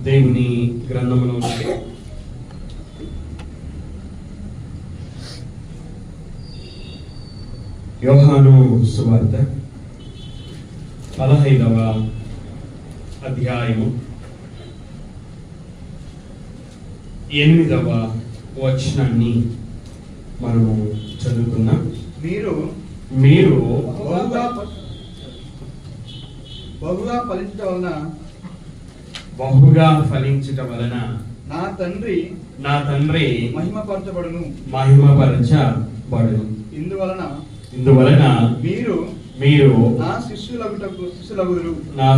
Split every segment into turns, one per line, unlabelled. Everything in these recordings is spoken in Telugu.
దేవుని గ్రంథంలో నుండి యోహాను సువార్త 15వ అధ్యాయము 8వ వచనాన్ని మనము చదువుకుందాం. మీరు బహుగా ఫలించటం వలన నా తండ్రి మహిమపరచబడును. ఇందువలన మీరు నా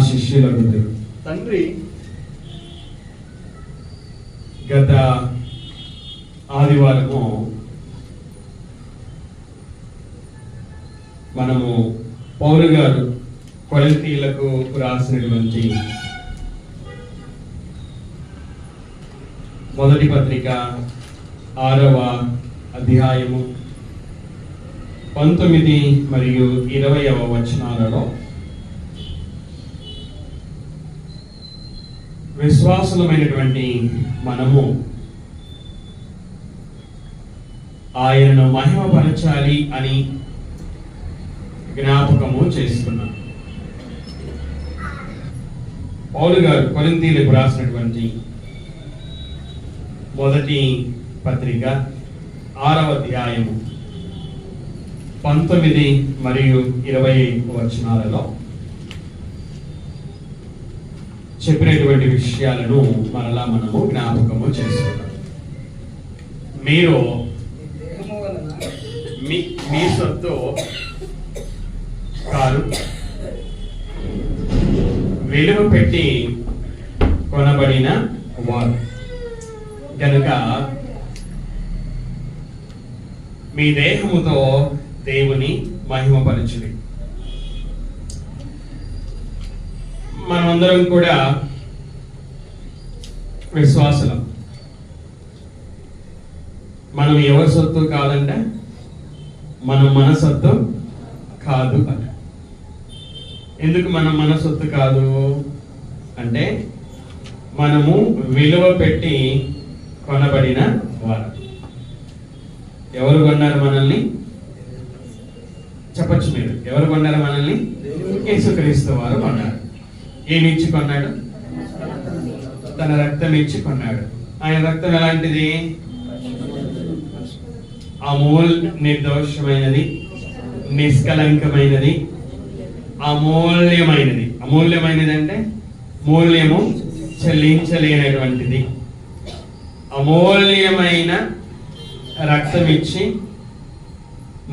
శిష్యులగుదురు.
తండ్రి
గత ఆదివారము మనము పౌలు గారు కొరింథీయులకు రాసినటువంటి మొదటి పత్రిక 6వ అధ్యాయము 19 మరియు 20వ వచనాలలో విశ్వాసులమైనటువంటి మనము ఆయనను మహిమపరచాలి అని జ్ఞాపకము చేసుకున్నాం. పౌలు గారు కొరింథీయులకు రాసినటువంటి మొదటి పత్రిక 6వ అధ్యాయము 19 మరియు 20 వచనాలలో చెప్పినటువంటి విషయాలను మరలా మనము జ్ఞాపకము చేసుకున్నాం. మీరు మీ సొత్తు కాదు, విలువ పెట్టి కొనబడిన వారు కనుక మీ దేహముతో దేవుని మహిమపరచుడి. మనమందరం కూడా విశ్వాసులం. మనం ఎవరి సొత్తు కాదంటే మనం మన సొత్తు కాదు అట. ఎందుకు మనం మన సొత్తు కాదు అంటే మనము విలువ పెట్టి కొనబడిన వారు. ఎవరు కొన్నారు మనల్ని? చెప్పచ్చు మీరు. ఎవరు కొన్నారు మనల్ని? యేసుక్రీస్తు వారు కొన్నారు. ఏమిచ్చి కొన్నాడు? తన రక్తం ఇచ్చి కొన్నాడు. ఆయన రక్తం ఎలాంటిది? నిర్దోషమైనది, నిష్కలంకమైనది, అమూల్యమైనది. అమూల్యమైనది అంటే మూల్యము చెల్లించలేనటువంటిది. అమూల్యమైన రక్తం ఇచ్చి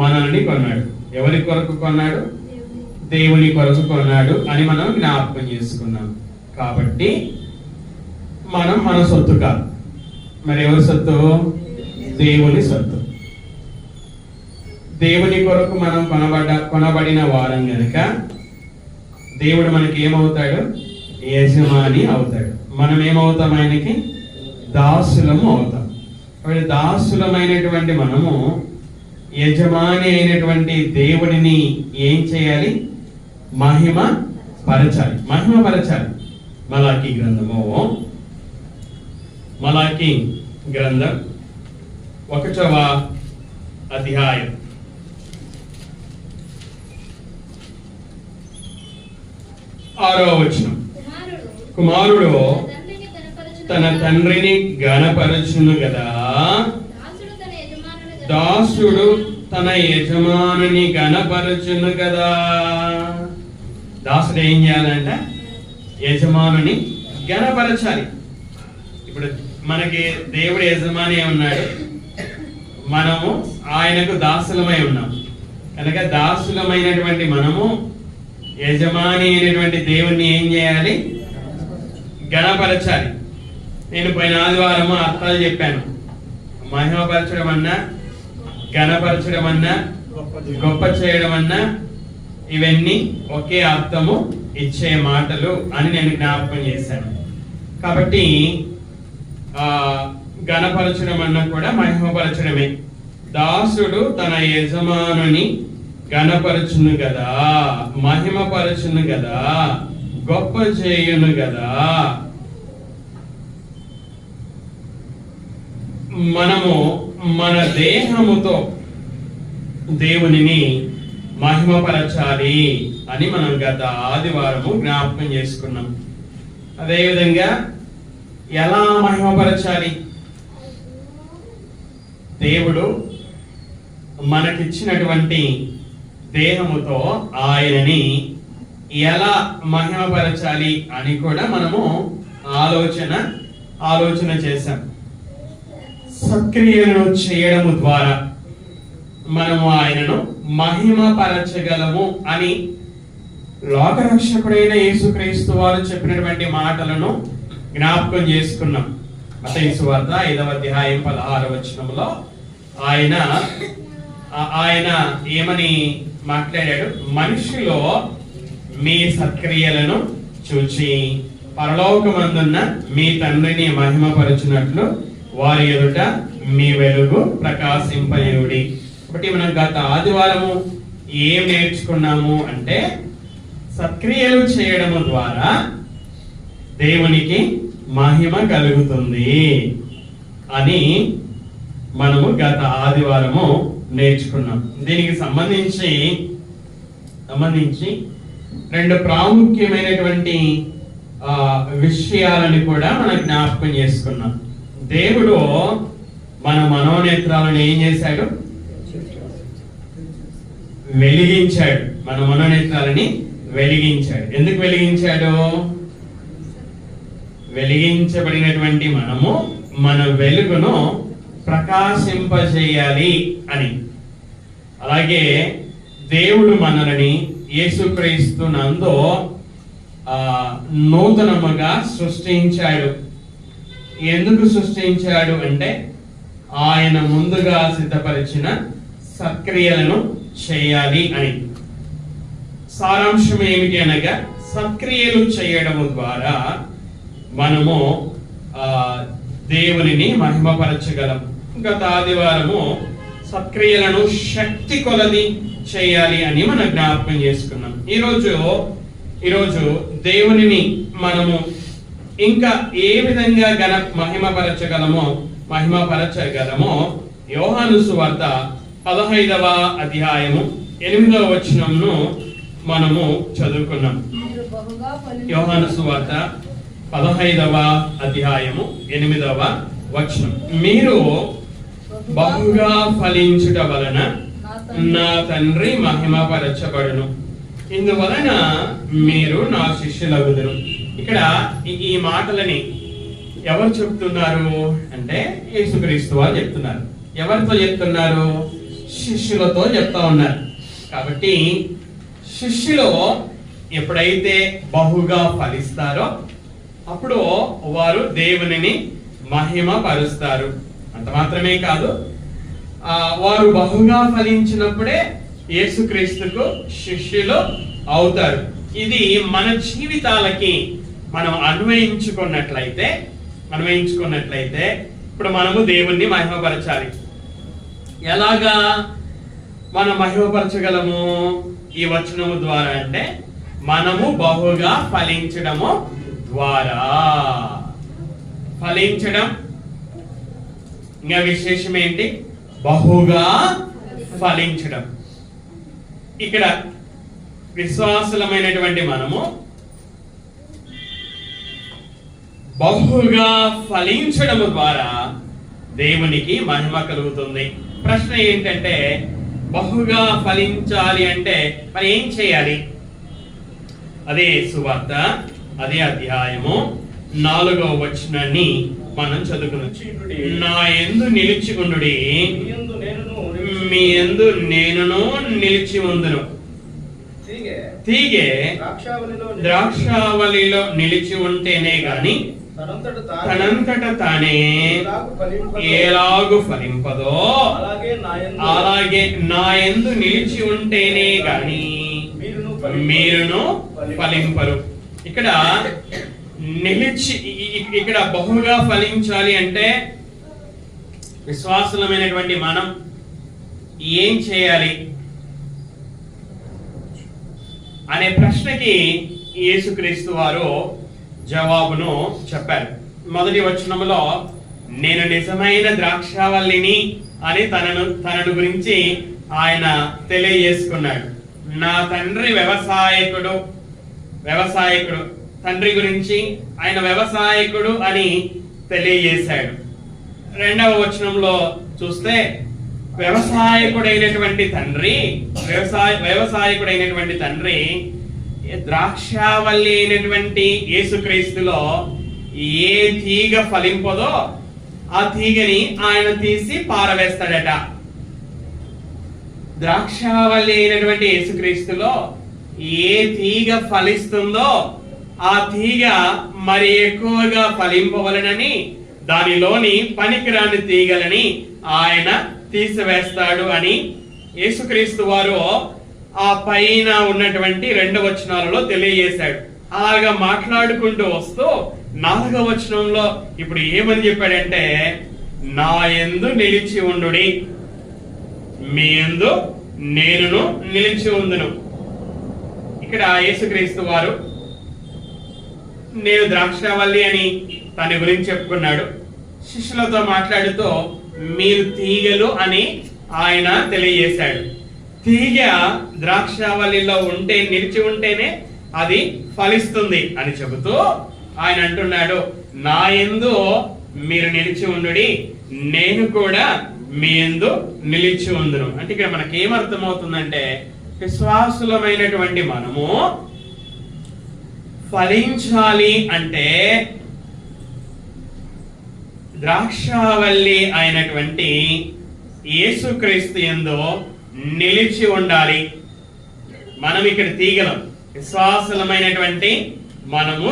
మనల్ని కొన్నాడు. ఎవరి కొరకు కొన్నాడు? దేవుని కొరకు కొన్నాడు అని మనం జ్ఞాపకం చేసుకున్నాం. కాబట్టి మనం మన సొత్తు కాదు. మరి ఎవరి సొత్తు? దేవుని సొత్తు. దేవుని కొరకు మనం కొనబడిన వారం గనుక దేవుడు మనకి ఏమవుతాడు? యజమాని అవుతాడు. మనం ఏమవుతాం? ఆయనకి దాసులము అవుతాం. కాబట్టి దాసులమైనటువంటి మనము యజమాని అయినటువంటి దేవుడిని ఏం చేయాలి? మహిమ పరచాలి. మలాకీ గ్రంథం 1వ అధ్యాయం 6వ వచనం. కుమారుడు తన తండ్రిని గణపరచును గదా, దాసుడు తన యజమానుని గణపరచును కదా. దాసుడు ఏం చేయాలంటే యజమానుని గణపరచాలి. ఇప్పుడు మనకి దేవుడు యజమాని ఉన్నాడు, మనము ఆయనకు దాసులమై ఉన్నాం. కనుక దాసులమైనటువంటి మనము యజమాని అయినటువంటి దేవుణ్ణి ఏం చేయాలి? గణపరచాలి. నేను పోయిన ఆదివారము అర్థాలు చెప్పాను. మహిమపరచడం అన్నా, గణపరచడం అన్నా, గొప్ప చేయడం అన్నా ఇవన్నీ ఒకే అర్థము ఇచ్చే మాటలు అని నేను జ్ఞాపకం చేశాను. కాబట్టి గణపరచడం అన్నా కూడా మహిమపరచడమే. దాసుడు తన యజమానుని గణపరచును గదా, మహిమపరచును గదా, గొప్ప చేయును గదా, మనము మన దేహముతో దేవునిని మహిమపరచాలి అని మనం గత ఆదివారము జ్ఞాపకం చేసుకున్నాం. అదేవిధంగా ఎలా మహిమపరచాలి? దేవుడు మనకిచ్చినటువంటి దేహముతో ఆయనని ఎలా మహిమపరచాలి అని కూడా మనము ఆలోచన చేశాం. సత్క్రియలను చేయడము ద్వారా మనము ఆయనను మహిమపరచగలము అని లోకరక్షకుడైన యేసుక్రీస్తు వారు చెప్పినటువంటి మాటలను జ్ఞాపకం చేసుకున్నాం. మత్తయి సువార్త 5వ అధ్యాయం 16వ వచనంలో ఆయన ఏమని మాట్లాడాడు? మనిషిలో మీ సత్క్రియలను చూచి పరలోకమందున్న మీ తండ్రిని మహిమపరచునట్లు వారి ఎదుట మీ వెలుగు ప్రకాశింపనియుడి. కాబట్టి మనం గత ఆదివారము ఏం నేర్చుకున్నాము అంటే, సత్క్రియలు చేయడము ద్వారా దేవునికి మహిమ కలుగుతుంది అని మనము గత ఆదివారము నేర్చుకున్నాం. దీనికి సంబంధించి 2 ప్రాముఖ్యమైనటువంటి విషయాలను కూడా మనం జ్ఞాపకం చేసుకున్నాం. దేవుడు మన మనోనేత్రాలను ఏం చేశాడు? వెలిగించాడు. మన మనోనేత్రాలని వెలిగించాడు. ఎందుకు వెలిగించాడు? వెలిగించబడినటువంటి మనము మన వెలుగును ప్రకాశింపజేయాలి అని. అలాగే దేవుడు మనల్ని యేసుక్రీస్తు నందు నూతనముగా సృష్టించాడు. ఎందుకు సృష్టించాడు అంటే, ఆయన ముందుగా సిద్ధపరిచిన సత్క్రియలను చేయాలి అని. సారాంశం ఏమిటి అనగా, సత్క్రియలు చేయడము ద్వారా మనము దేవునిని మహిమపరచగలం. గత ఆదివారము సత్క్రియలను శక్తి కొలది చేయాలి అని మనం జ్ఞాపకం చేసుకున్నాం. ఈరోజు దేవునిని మనము ఇంకా ఏ విధంగా మహిమపరచగలమో యోహాను సువార్త 15వ అధ్యాయము 8వ వచనంను మనము చదువుకున్నాం. యోహాను సువార్త 15వ అధ్యాయము 8వ వచనం. మీరు బహుగా ఫలించుట వలన నా తండ్రి మహిమపరచబడును, ఇందువలన మీరు నా శిష్యులగుదురు. ఇక్కడ ఈ మాటలని ఎవరు చెప్తున్నారు అంటే, యేసుక్రీస్తు వారు చెప్తున్నారు. ఎవరితో చెప్తున్నారు? శిష్యులతో చెప్తా ఉన్నారు. కాబట్టి శిష్యులు ఎప్పుడైతే బహుగా ఫలిస్తారో అప్పుడు వారు దేవునిని మహిమపరుస్తారు. అంత మాత్రమే కాదు, వారు బహుగా ఫలించినప్పుడే యేసుక్రీస్తుకు శిష్యులు అవుతారు. ఇది మన జీవితాలకి మనం అన్వయించుకున్నట్లయితే ఇప్పుడు మనము దేవుణ్ణి మహిమపరచాలి. ఎలాగా మనం మహిమపరచగలము ఈ వచనము ద్వారా అంటే, మనము బహుగా ఫలించడము ద్వారా. ఫలించడం ఇంకా విశేషం ఏంటి? బహుగా ఫలించడం. ఇక్కడ విశ్వాసులమైనటువంటి మనము బహుగా ఫలించడం ద్వారా దేవునికి మహిమ కలుగుతుంది. ప్రశ్న ఏంటంటే, బహుగా ఫలించాలి అంటే మరి ఏం చేయాలి? అదే సువార్త, అదే అధ్యాయము 4వ వచనాన్ని మనం చదువుకునొచ్చు. నా యందు నిలిచి ఉండుడి, మీ యందు నేనును నిలిచి ఉందును. తీగె ద్రాక్షావళిలో నిలిచి ఉంటేనే గాని తనంతట తానే ఎలాగు ఫలింపదో, అలాగే నా యందు నిలిచి ఉంటేనే గాని మీరును ఫలింపరు. ఇక్కడ బహుగా ఫలించాలి అంటే విశ్వాసులమైనటువంటి మనం ఏం చేయాలి అనే ప్రశ్నకి యేసుక్రీస్తు వారు జవాబును చెప్పారు. మొదటి వచనములో నేను నిజమైన ద్రాక్షావల్లిని అని తనను గురించి ఆయన తెలియజేసుకున్నాడు. నా తండ్రి వ్యవసాయకుడు తండ్రి గురించి ఆయన వ్యవసాయకుడు అని తెలియజేశాడు. 2వ వచనంలో చూస్తే వ్యవసాయకుడైనటువంటి తండ్రి ద్రాక్షావల్లి అయినటువంటి యేసుక్రీస్తులో ఏ తీగ ఫలింపదో ఆ తీగని ఆయన తీసి పారవేస్తాడట. ద్రాక్షావల్లి అయినటువంటి యేసుక్రీస్తులో ఏ తీగ ఫలిస్తుందో ఆ తీగ మరి ఎక్కువగా ఫలింపవలనని దానిలోని పనికిరాని తీగలని ఆయన తీసివేస్తాడు అని యేసుక్రీస్తు వారు ఆ పైన ఉన్నటువంటి 2వ వచనాలలో తెలియజేశాడు. అలాగా మాట్లాడుకుంటూ వస్తూ 4వ వచనంలో ఇప్పుడు ఏమని చెప్పాడంటే, నా యందు నిలిచి ఉండుడి, మీ యందు నేనును నిలిచి ఉందును. ఇక్కడ యేసుక్రీస్తు వారు నేను ద్రాక్షావల్లి అని తన గురించి చెప్పుకున్నాడు. శిష్యులతో మాట్లాడుతూ మీరు తీగలు అని ఆయన తెలియజేశాడు. తీగ ద్రాక్షావల్లిలో నిలిచి ఉంటేనే అది ఫలిస్తుంది అని చెబుతూ ఆయన అంటున్నాడు, నా యందు మీరు నిలిచి ఉండుడి, నేను కూడా మీ యందు నిలిచి ఉందును. అంటే ఇక్కడ మనకి ఏమర్థమవుతుందంటే, విశ్వాసులమైనటువంటి మనము ఫలించాలి అంటే ద్రాక్షావల్లి అయినటువంటి యేసుక్రీస్తు యందు నిలిచి ఉండాలి. మనం ఇక్కడ తీగలం, విశ్వాసులమైనటువంటి మనము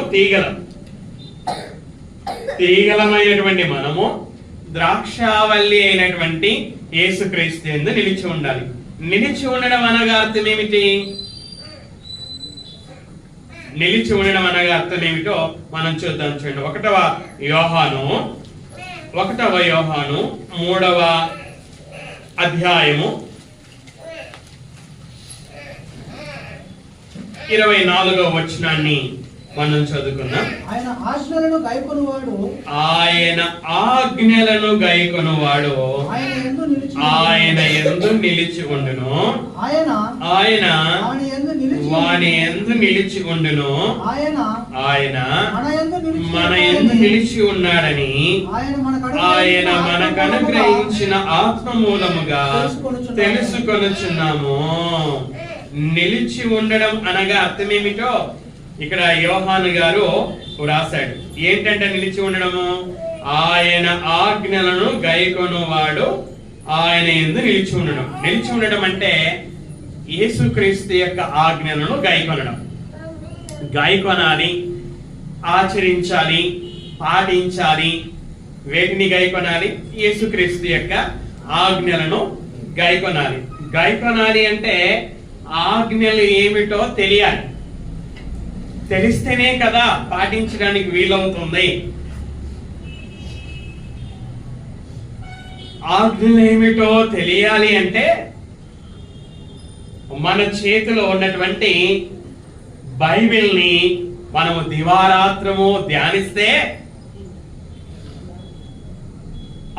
తీగలమైనటువంటి మనము ద్రాక్షావల్లి అయినటువంటి యేసుక్రీస్తు యందు నిలిచి ఉండాలి. నిలిచి ఉండడం అనగా అర్థం ఏమిటి? నిలిచి ఉండడం అనగా అర్థం ఏమిటో మనం చూద్దాం. చూడండి, 1వ యోహాను 3వ అధ్యాయము 24వ వచనాన్ని మనం చదువుకున్నాం.
ఆయన ఆజ్ఞలను
గైకొనువాడు ఆయన యందు నిలిచి ఉండును, ఆయన వాని యందు నిలిచి ఉండును, ఆయన మన యందు నిలిచి ఉన్నాడని ఆయన మనకు అనుగ్రహించిన ఆత్మ మూలముగా తెలుసుకొనుచున్నాము. నిలిచి ఉండడం అనగా అర్థం ఏమిటో ఇక్కడ యోహాను గారు రాశాడు. ఏంటంటే నిలిచి ఉండడము, ఆయన ఆజ్ఞలను గైకొనువాడు ఆయన యందు నిలిచి ఉండడం. నిలిచి ఉండడం అంటే యేసుక్రీస్తు యొక్క ఆజ్ఞలను గైకొనాలి, ఆచరించాలి, పాటించాలి. వేటిని గైకొనాలి? యేసుక్రీస్తు యొక్క ఆజ్ఞలను గైకొనాలి అంటే ఆజ్ఞలు ఏమిటో తెలియాలి. తెలిస్తేనే కదా పాటించడానికి వీలవుతుంది. ఆజ్ఞలు ఏమిటో తెలియాలి అంటే మన చేతిలో ఉన్నటువంటి బైబిల్ని మనము దివారాత్రము ధ్యానిస్తే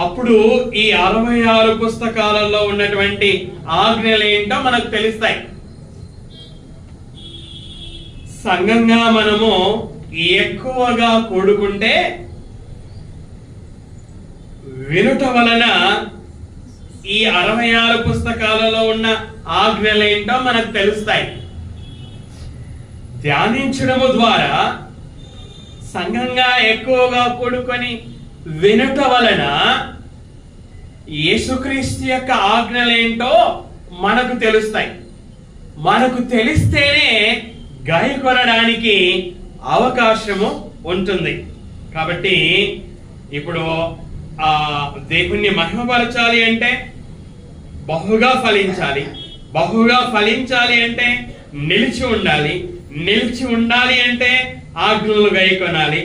అప్పుడు ఈ 66 పుస్తకాలలో ఉన్నటువంటి ఆజ్ఞలు ఏంటో మనకు తెలుస్తాయి. సంఘంగా మనము ఎక్కువగా కూడుకుంటే వినుట వలన ఈ 66 పుస్తకాలలో ఉన్న ఆజ్ఞలేంటో మనకు తెలుస్తాయి. ధ్యానించడము ద్వారా సంఘంగా ఎక్కువగా కూడుకొని వినుట వలన యేసుక్రీస్తు యొక్క ఆజ్ఞలేంటో మనకు తెలుస్తాయి. మనకు తెలిస్తేనే గైకొనడానికి అవకాశము ఉంటుంది. కాబట్టి ఇప్పుడు ఆ దేవుణ్ణి మహిమపరచాలి అంటే బహుగా ఫలించాలి అంటే నిలిచి ఉండాలి అంటే ఆజ్ఞలు గైకొనాలి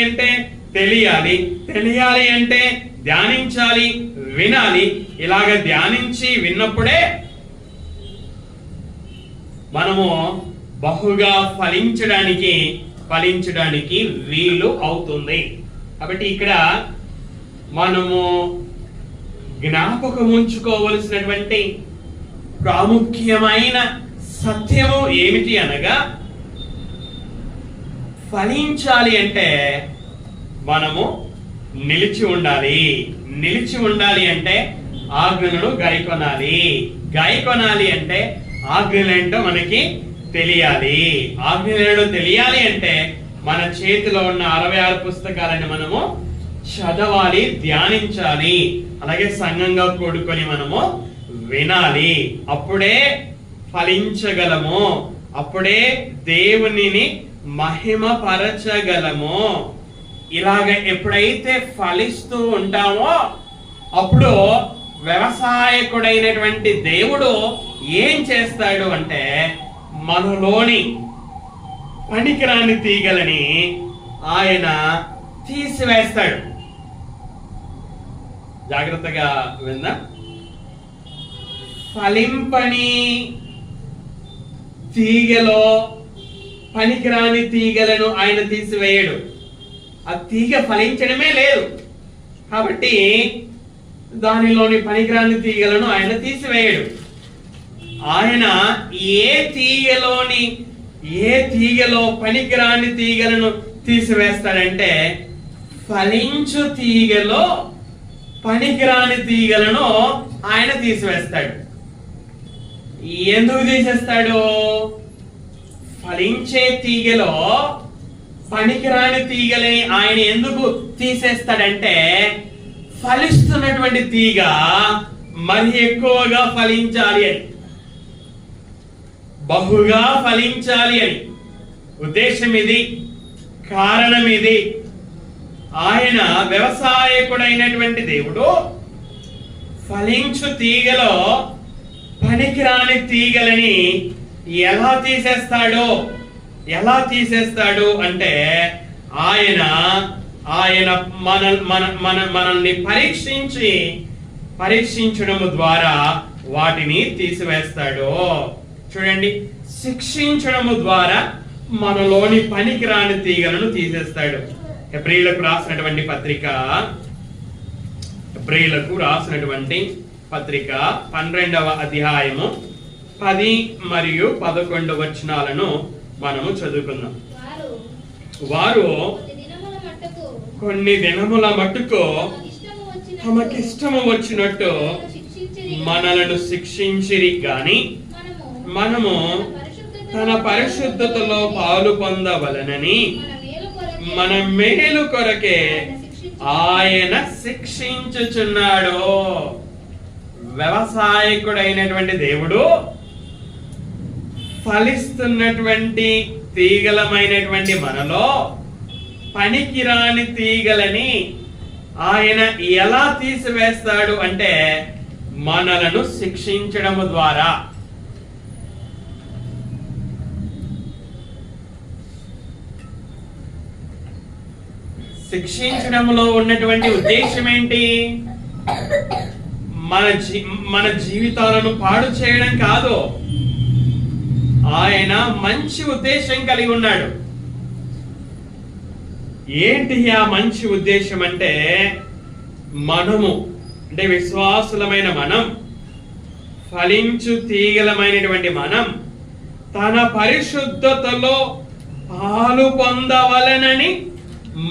అంటే తెలియాలి అంటే ధ్యానించాలి, వినాలి. ఇలాగ ధ్యానించి విన్నప్పుడే మనము బహుగా ఫలించడానికి వీలు అవుతుంది. కాబట్టి ఇక్కడ మనము జ్ఞాపకం ఉంచుకోవలసినటువంటి ప్రాముఖ్యమైన సత్యము ఏమిటి అనగా, ఫలించాలి అంటే మనము నిలిచి ఉండాలి. నిలిచి ఉండాలి అంటే ఆజ్ఞలను గాయకొనాలి అంటే ఆజ్ఞలేంటో మనకి తెలియాలి. ఆజ్ఞలేంటో తెలియాలి అంటే మన చేతిలో ఉన్న 66 పుస్తకాలను మనము చదవాలి, ధ్యానించాలి, అలాగే సంఘంగా కూడుకొని మనము వినాలి. అప్పుడే ఫలించగలము, అప్పుడే దేవునిని మహిమపరచగలము. ఇలాగ ఎప్పుడైతే ఫలిస్తూ ఉంటామో అప్పుడు వ్యవసాయకుడైనటువంటి దేవుడు ఏం చేస్తాడు అంటే మనలోని పనికిరాని తీగలని ఆయన తీసివేస్తాడు. జాగ్రత్తగా విందా. ఫలింపని తీగలో పనికిరాని తీగలను ఆయన తీసివేయడు. ఆ తీగ ఫలించడమే లేదు కాబట్టి దానిలోని పనికిరాని తీగలను ఆయన తీసివేయడు. ఆయన ఏ తీగలో పనికిరాని తీగలను తీసివేస్తాడంటే ఫలించు తీగలో పనికిరాని తీగలను ఆయన తీసివేస్తాడు. ఎందుకు తీసేస్తాడు? ఫలించే తీగలో పనికిరాని తీగలని ఆయన ఎందుకు తీసేస్తాడంటే ఫలిస్తున్నటువంటి తీగ మరి ఎక్కువగా ఫలించాలి అని, బహుగా ఫలించాలి అని ఉద్దేశం ఇది, కారణం ఇది. ఆయన వ్యవసాయకుడైనటువంటి దేవుడు ఫలించు తీగలో పనికిరాని తీగలని ఎలా తీసేస్తాడు అంటే ఆయన మనల్ని పరీక్షించడము ద్వారా వాటిని తీసివేస్తాడు. చూడండి, శిక్షించడము ద్వారా మనలోని పనికిరాని తీగలను తీసేస్తాడు. హెబ్రీయులకు రాసినటువంటి పత్రిక 12వ అధ్యాయము 10 మరియు 11 వచనాలను మనము చదువుకుందాం. వారు కొన్ని దినముల మట్టుకు తమకిష్టము వచ్చినట్టు మనలను శిక్షించిరి గాని మనము తన పరిశుద్ధతలో పాలు పొందవలనని మన మేలు కొరకే ఆయన శిక్షించుచున్నాడు. వ్యవసాయకుడైనటువంటి దేవుడు ఫలిస్తున్నటువంటి తీగలమైనటువంటి మనలో పనికిరాని తీగలని ఆయన ఎలా తీసివేస్తాడు అంటే మనలను శిక్షించడము ద్వారా. శిక్షించడంలో ఉన్నటువంటి ఉద్దేశం ఏంటి? మన జీవితాలను పాడు చేయడం కాదు. ఆయన మంచి ఉద్దేశం కలిగి ఉన్నాడు. ఏంటి ఆ మంచి ఉద్దేశం అంటే విశ్వాసులమైన మనం, ఫలించు తీగలమైనటువంటి మనం తన పరిశుద్ధతలో పాలు పొందవలనని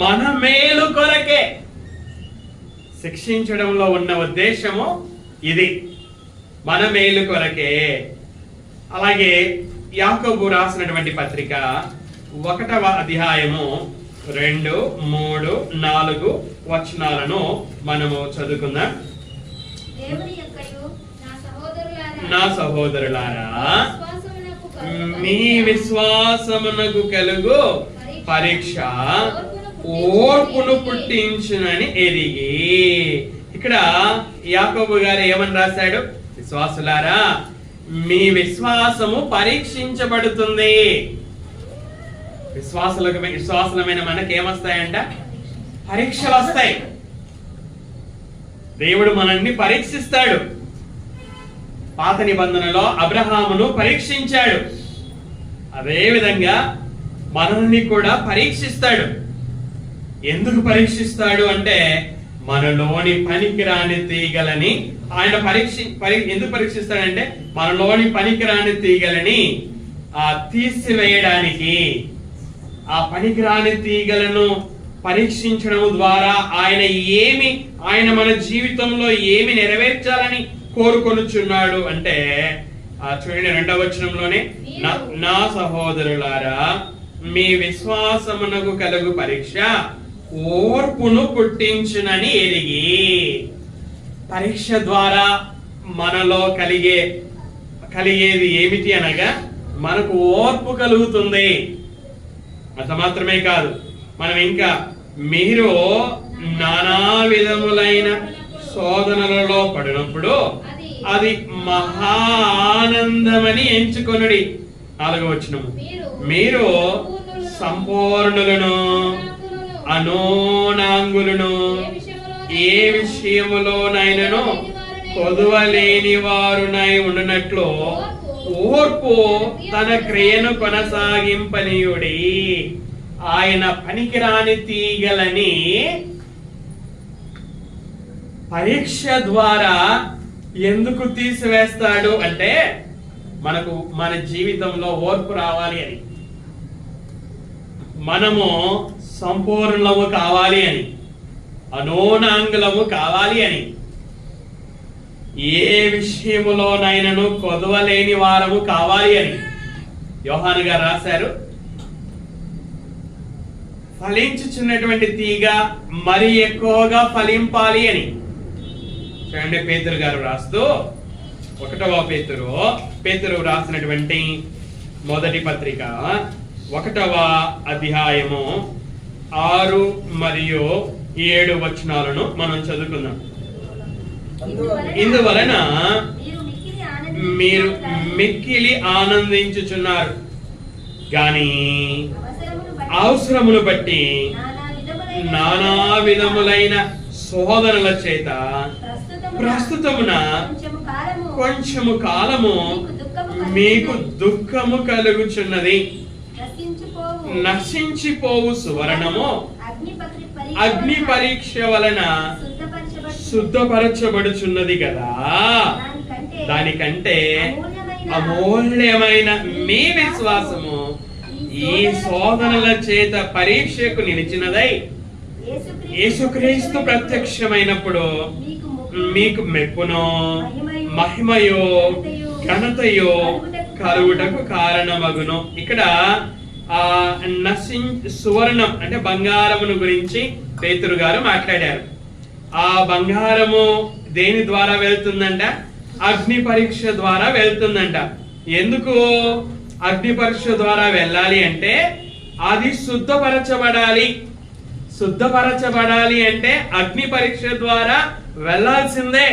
మన మేలు కొరకే శిక్షించడంలో ఉన్న ఉద్దేశము ఇది, మన మేలు కొరకే. అలాగే యాకోబు రాసినటువంటి పత్రిక 1వ అధ్యాయము 2, 3, 4 వచనాలను మనము చదువుకుందాం. నా సహోదరులారా, మీ విశ్వాసమునకు కలుగు పరీక్ష ఓర్పును పుట్టించునని ఎరిగి. ఇక్కడ యాకోబు గారు ఏమని రాశాడు? విశ్వాసులారా, మీ విశ్వాసము పరీక్షించబడుతుంది. విశ్వాసులమైన మనకి ఏమొస్తాయంట? పరీక్షలు వస్తాయి. దేవుడు మనల్ని పరీక్షిస్తాడు. పాత నిబంధనలో అబ్రహామును పరీక్షించాడు. అదే విధంగా మనల్ని కూడా పరీక్షిస్తాడు. ఎందుకు పరీక్షిస్తాడు అంటే మనలోని పనికిరాని తీగలని ఆయన ఎందుకు పరీక్షిస్తాడంటే మనలోని పనికిరాని తీగలని తీసివేయడానికి. ఆ పనికిరాని తీగలను పరీక్షించడం ద్వారా ఆయన మన జీవితంలో ఏమి నెరవేర్చాలని కోరుకొనుచున్నాడు అంటే చూడండి 2వ వచనంలోనే, నా సహోదరులారా మీ విశ్వాసమునకు కలుగు పరీక్ష ఓర్పును పుట్టించునని ఎరిగి. పరీక్ష ద్వారా మనలో కలిగేది ఏమిటి అనగా మనకు ఓర్పు కలుగుతుంది. అంత మాత్రమే కాదు, మనం ఇంకా మీరు నానా విధములైన శోధనలలో పడినప్పుడు అది మహా ఆనందమని ఎంచుకొనుడి. 4వ వచనము, మీరు సంపూర్ణులను అనోనాంగులను ఏ విషయములోనైనను కొదువలేని వారునై ఉండునట్లు ఓర్పు తన క్రియను కొనసాగింపనీయుడి. ఆయన పనికిరాని తీగలని పరీక్ష ద్వారా ఎందుకు తీసివేస్తాడు అంటే మన జీవితంలో ఓర్పు రావాలి అని, మనము సంపూర్ణము కావాలి అని, అనోనాంగులము కావాలి అని, ఏ విషయములోనైనను కొదవలేని వారము కావాలి అని యోహాను గారు రాశారు. ఫలించుచున్నటువంటి తీగ మరి ఎక్కువగా ఫలింపాలి అని. చూడండి, పేతురు గారు రాస్తూ 1వ పేతురు రాసినటువంటి మొదటి పత్రిక 1వ అధ్యాయము 6 మరియు 7 వచనాలను మనం చదువుకుందాం. ఇందువలన మీరు మిక్కిలి ఆనందించుచున్నారు గాని అవసరమును బట్టి నానా విధములైన శోధనల చేత ప్రస్తుతమున కొంచెము కాలము మీకు దుఃఖము కలుగుచున్నది. నశించిపోవు సువర్ణము అగ్ని పరీక్ష వలన శుద్ధపరచబడుచున్నది కదా, దానికంటే అమూల్యమైన మీ విశ్వాసము ఈ శోధనల చేత పరీక్షకు నిలిచినదై యేసుక్రీస్తు ప్రత్యక్షమైనప్పుడు మీకు మెప్పునో మహిమయో ఘనతయో కలుగుటకు కారణమగును. ఇక్కడ సువర్ణం అంటే బంగారమును గురించి పేతురు గారు మాట్లాడారు. ఆ బంగారము దేని ద్వారా వెళ్తుందంట? అగ్ని పరీక్ష ద్వారా వెళ్తుందంట. ఎందుకు అగ్ని పరీక్ష ద్వారా వెళ్ళాలి అంటే అది శుద్ధపరచబడాలి అంటే అగ్ని పరీక్ష ద్వారా వెళ్ళాల్సిందే.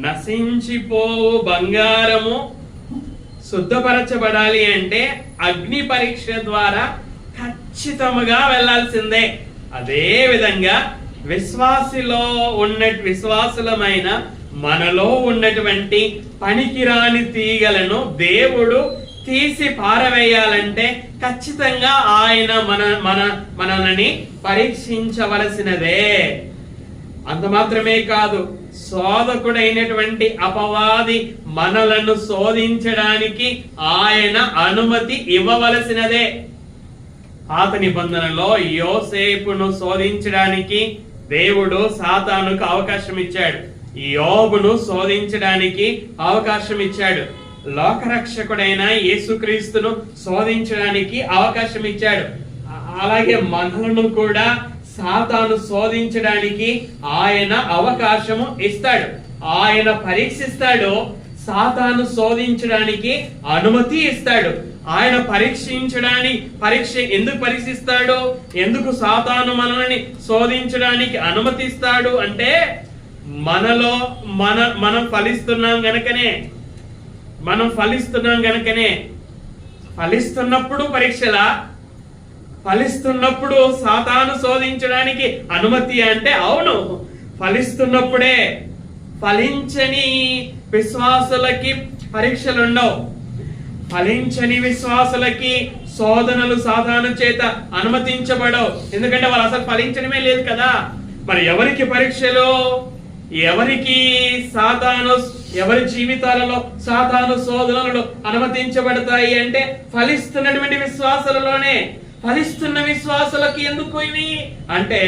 నశించిపోవు బంగారము శుద్ధపరచబడాలి అంటే అగ్ని పరీక్ష ద్వారా ఖచ్చితంగా వెళ్ళాల్సిందే. అదే విధంగా విశ్వాసులమైన మనలో ఉన్నటువంటి పనికిరాని తీగలను దేవుడు తీసి పారవేయాలంటే ఖచ్చితంగా ఆయన మనల్ని పరీక్షించవలసినదే. అంత మాత్రమే కాదు, శోధకుడైనటువంటి అపవాది మనలను శోధించడానికి ఆయన అనుమతి ఇవ్వవలసినదే. పాత నిబంధనలో యోసేపును శోధించడానికి దేవుడు సాతానుకు అవకాశం ఇచ్చాడు, యోబును శోధించడానికి అవకాశం ఇచ్చాడు, లోకరక్షకుడైన యేసుక్రీస్తును శోధించడానికి అవకాశం ఇచ్చాడు. అలాగే మనలను కూడా సాతాను శోధించడానికి ఆయన అవకాశము ఇస్తాడు, ఆయన పరీక్షిస్తాడు, సాతాను శోధించడానికి అనుమతి ఇస్తాడు. ఆయన ఎందుకు పరీక్షిస్తాడు? ఎందుకు సాతాను మనల్ని శోధించడానికి అనుమతిస్తాడు అంటే మనం ఫలిస్తున్నాం గనకనే. ఫలిస్తున్నప్పుడు పరీక్షలా? ఫలిస్తున్నప్పుడు సాతాను శోధించడానికి అనుమతి అంటే అవును, ఫలిస్తున్నప్పుడే. ఫలించని విశ్వాసులకి పరీక్షలుండవు, ఫలించని విశ్వాసులకి శోధనలు సాధారణ చేత అనుమతించబడవు. ఎందుకంటే వాళ్ళు అసలు ఫలించడమే లేదు కదా. మరి ఎవరికి పరీక్షలు, ఎవరికి ఎవరి జీవితాలలో సాతాను శోధనలు అనుమతించబడతాయి అంటే ఫలిస్తున్నటువంటి విశ్వాసాలలోనే. ఫలిస్తున్న విశ్వాసులకి ఎందుకు ఇవి అంటే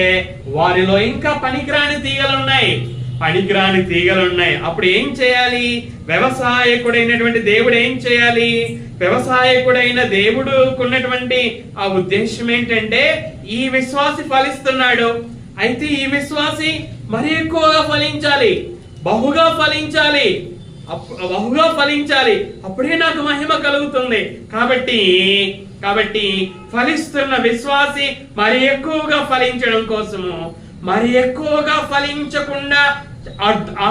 వారిలో ఇంకా పనికిరాని తీగలున్నాయి. అప్పుడు ఏం చేయాలి? వ్యవసాయకుడైనటువంటి దేవుడు ఏం చేయాలి? వ్యవసాయకుడైన దేవుడుకున్నటువంటి ఆ ఉద్దేశం ఏంటంటే ఈ విశ్వాసి ఫలిస్తున్నాడు, అయితే ఈ విశ్వాసి మరి ఎక్కువగా ఫలించాలి, బహుగా ఫలించాలి, అప్పుడే నాకు మహిమ కలుగుతుంది. కాబట్టి ఫలిస్తున్న విశ్వాసి మరి ఎక్కువగా ఫలించడం కోసము, మరి ఎక్కువగా ఫలించకుండా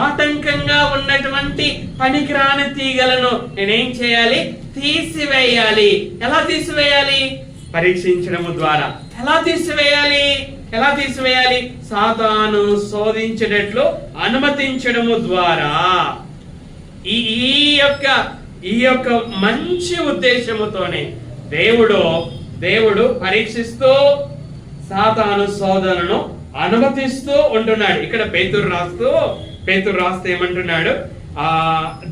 ఆటంకంగా ఉన్నటువంటి పనికిరాని తీగలను నేనేం చేయాలి? తీసివేయాలి. ఎలా తీసివేయాలి? పరీక్షించడము ద్వారా. ఎలా తీసివేయాలి? సాతాను శోధించేటట్లు అనుమతించడము ద్వారా. ఈ యొక్క మంచి ఉద్దేశముతోనే దేవుడు పరీక్షిస్తూ సాతాను శోధనను అనుమతిస్తూ ఉంటున్నాడు. ఇక్కడ పేతురు రాస్తూ ఏమంటున్నాడు?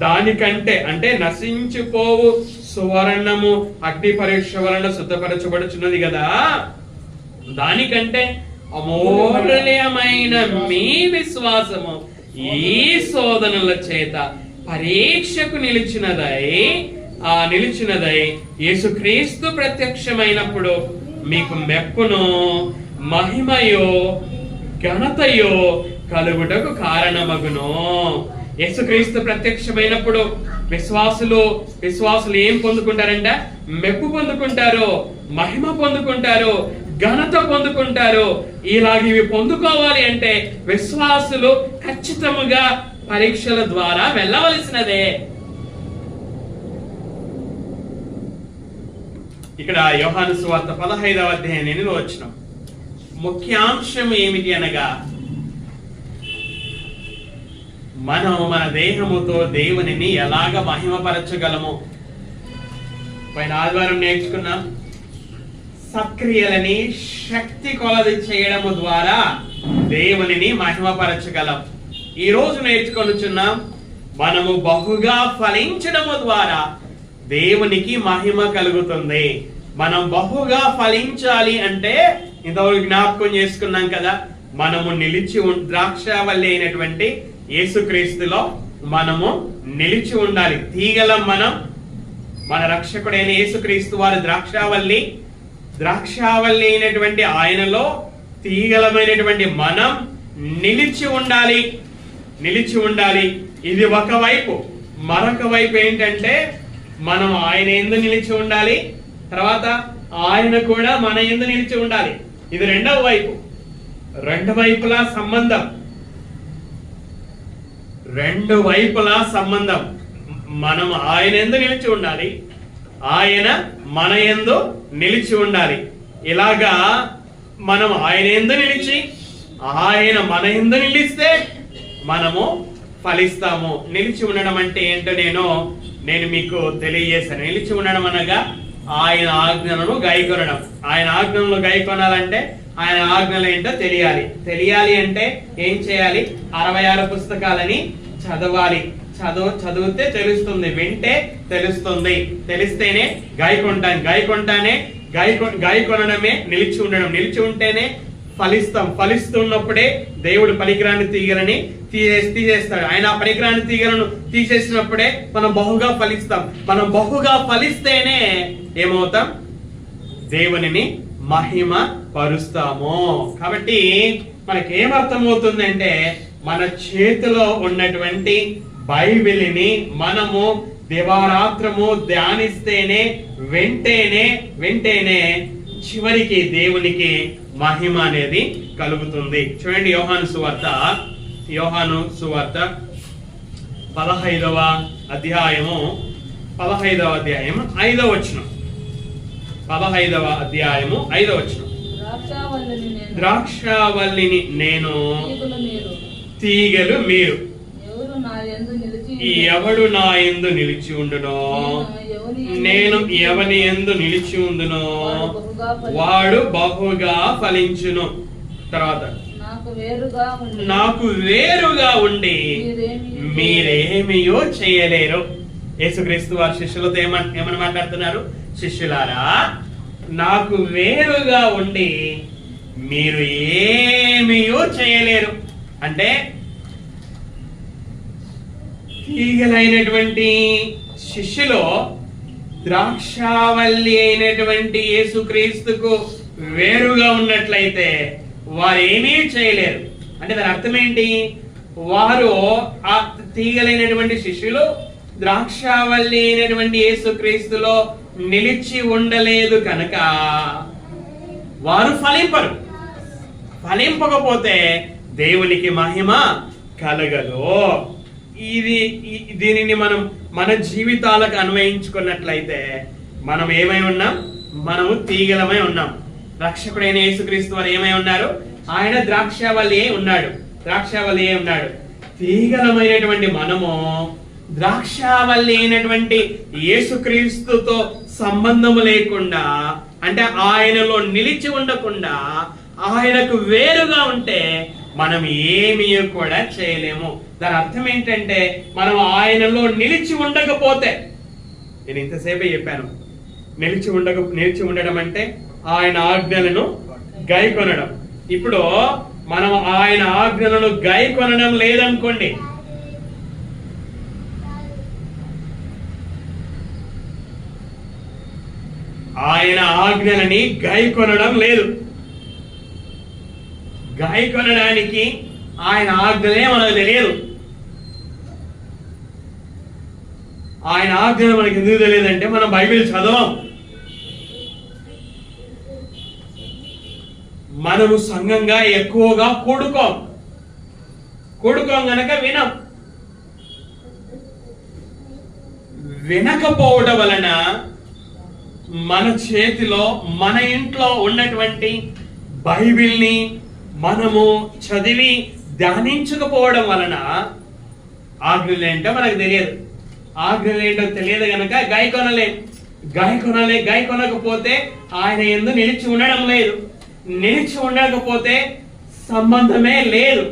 దానికంటే అంటే నశించిపోవు సువర్ణము అగ్ని పరీక్ష వలన శుద్ధపరచబడుచున్నది కదా, దానికంటే అమూల్యమైన మీ విశ్వాసము ఈ శోధనల చేత పరీక్షకు నిలిచినదై యేసుక్రీస్తు ప్రత్యక్షమైనప్పుడు మీకు మెప్పును మహిమయో ఘనతయో కలుగుటకు కారణమగును. యేసుక్రీస్తు ప్రత్యక్షమైనప్పుడు విశ్వాసులు ఏం పొందుకుంటారంట? మెప్పు పొందుకుంటారు, మహిమ పొందుకుంటారు, ఘనత పొందుకుంటారు. ఇవి పొందుకోవాలి అంటే విశ్వాసులు ఖచ్చితంగా పరీక్షల ద్వారా వెళ్ళవలసినదే. ఇక్కడ యోహాను సువార్త 15వ అధ్యాయం 8వ వచనం ముఖ్యాంశం ఏమిటి అనగా, మనం మన దేహముతో దేవునిని ఎలాగ మహిమపరచగలము. పైన ఆదివారం నేర్చుకున్నాం. సక్రియలని శక్తి కొలది చేయడము ద్వారా దేవునిని మహిమపరచగలం. ఈ రోజు నేర్చుకొనుచున్నాం, మనము బహుగా ఫలించడము ద్వారా దేవునికి మహిమ కలుగుతుంది. మనం బహుగా ఫలించాలి అంటే ఇంతవరకు జ్ఞాపకం చేసుకున్నాం కదా, మనము ద్రాక్షావల్లి అయినటువంటి యేసుక్రీస్తులో మనము నిలిచి ఉండాలి. తీగలం మనం. మన రక్షకుడైన యేసుక్రీస్తు వారి ద్రాక్షావల్లి అయినటువంటి ఆయనలో తీగలమైనటువంటి మనం నిలిచి ఉండాలి. ఇది ఒకవైపు. మరొక వైపు ఏంటంటే మనం ఆయన యందు నిలిచి ఉండాలి, తర్వాత ఆయన కూడా మన యందు నిలిచి ఉండాలి. ఇది రెండవ వైపు. రెండు వైపులా సంబంధం. మనం ఆయన యందు నిలిచి ఉండాలి, ఆయన మన యందు నిలిచి ఉండాలి. ఇలాగా మనం ఆయన యందు నిలిచి ఆయన మన యందు నిలిస్తే మనము ఫలిస్తాము. నిలిచి ఉండడం అంటే ఏంటో నేను మీకు తెలియజేశాను. నిలిచి ఉండడం అనగా ఆయన ఆజ్ఞలను గైకొనడం. ఆయన ఆజ్ఞలను గైకొనాలంటే ఆయన ఆజ్ఞలు ఏంటో తెలియాలి అంటే ఏం చేయాలి? 66 పుస్తకాలని చదవాలి. చదివితే తెలుస్తుంది, వింటే తెలుస్తుంది, తెలిస్తేనే గాయకొనడమే నిలిచి ఉండడం. నిలిచి ఉంటేనే ఫలిస్తాం. ఫలిస్తున్నప్పుడే దేవుడు పనికిరాని తీగలని తీసేస్తాడు. ఆయన ఆ పనికిరాని తీగలను తీసేసినప్పుడే మనం బహుగా ఫలిస్తాం. మనం బహుగా ఫలిస్తేనే ఏమవుతాం? దేవునిని మహిమ పరుస్తాము. కాబట్టి మనకేమర్థమవుతుందంటే మన చేతిలో ఉన్నటువంటి బైబిల్ని మనము దివారాత్రము ధ్యానిస్తేనే వెంటనే చివరికి దేవునికి మహిమ అనేది కలుగుతుంది. చూడండి, యోహాను సువార్త 15వ అధ్యాయము 5వ వచనం. 15వ అధ్యాయము 5వ వచనం. ద్రాక్షావల్లిని నేను, తీగలు మీరు. ఎవడు నా యందు నిలిచి ఉండునో నేను ఎవని యందు నిలిచి ఉందునో వాడు బహుగా ఫలించును. తర్వాత నాకు వేరుగా ఉండి మీరేమియో చేయలేరు. యేసుక్రీస్తు వారి శిష్యులతో ఏమని మాట్లాడుతున్నారు? శిష్యులారా, నాకు వేరుగా ఉండి మీరు ఏమియో చేయలేరు. అంటే తీగలైనటువంటి శిష్యులో ద్రాక్షావల్లి అయినటువంటి యేసుక్రీస్తుకు వేరుగా ఉన్నట్లయితే వారు ఏమీ చేయలేరు. అంటే దాని అర్థం ఏంటి? వారు ఆ తీగలైనటువంటి శిష్యులు ద్రాక్షావల్లి అయినటువంటి యేసుక్రీస్తులో నిలిచి ఉండలేదు కనుక వారు ఫలింపరు. ఫలింపకపోతే దేవునికి మహిమ కలగదు. దీనిని మనం మన జీవితాలకు అన్వయించుకున్నట్లయితే మనం ఏమై ఉన్నాం? మనము తీగలమై ఉన్నాం. రక్షకుడైన యేసుక్రీస్తు వారు ఏమై ఉన్నారు? ఆయన ద్రాక్షావల్లి ఉన్నాడు. ద్రాక్షావల్లి ఉన్నాడు. తీగలమైనటువంటి మనము ద్రాక్షావల్లి అయినటువంటి యేసుక్రీస్తుతో సంబంధము లేకుండా, అంటే ఆయనలో నిలిచి ఉండకుండా ఆయనకు వేరుగా ఉంటే మనం ఏమీ కూడా చేయలేము. దాని అర్థం ఏంటంటే మనం ఆయనలో నిలిచి ఉండకపోతే, నేను ఇంతసేపే చెప్పాను, నిలిచి ఉండడం అంటే ఆయన ఆజ్ఞలను గైకొనడం. ఇప్పుడు మనం ఆయన ఆజ్ఞలను గైకొనడం లేదనుకోండి, ఆయన ఆజ్ఞలని గైకొనడం లేదు. గైకొనడానికి ఆయన ఆజ్ఞలే మనకు తెలియదు. ఆయన ఆజ్ఞలు మనకి ఎందుకు తెలియదంటే మనం బైబిల్ చదవం. మనము సంఘంగా ఎక్కువగా కూడుకోం గనక వినకపోవడం వలన మన చేతిలో మన ఇంట్లో ఉన్నటువంటి బైబిల్ని మనము చదివి ధ్యానించకపోవడం వలన ఆజ్ఞలు ఏంటో మనకు తెలియదు. ఆజ్ఞలు ఏంటో తెలియదు గనక గాయకొనకపోతే ఆయన యందు నిలిచి ఉండడం లేదు. నిలిచి ఉండకపోతే సంబంధమే లేదు.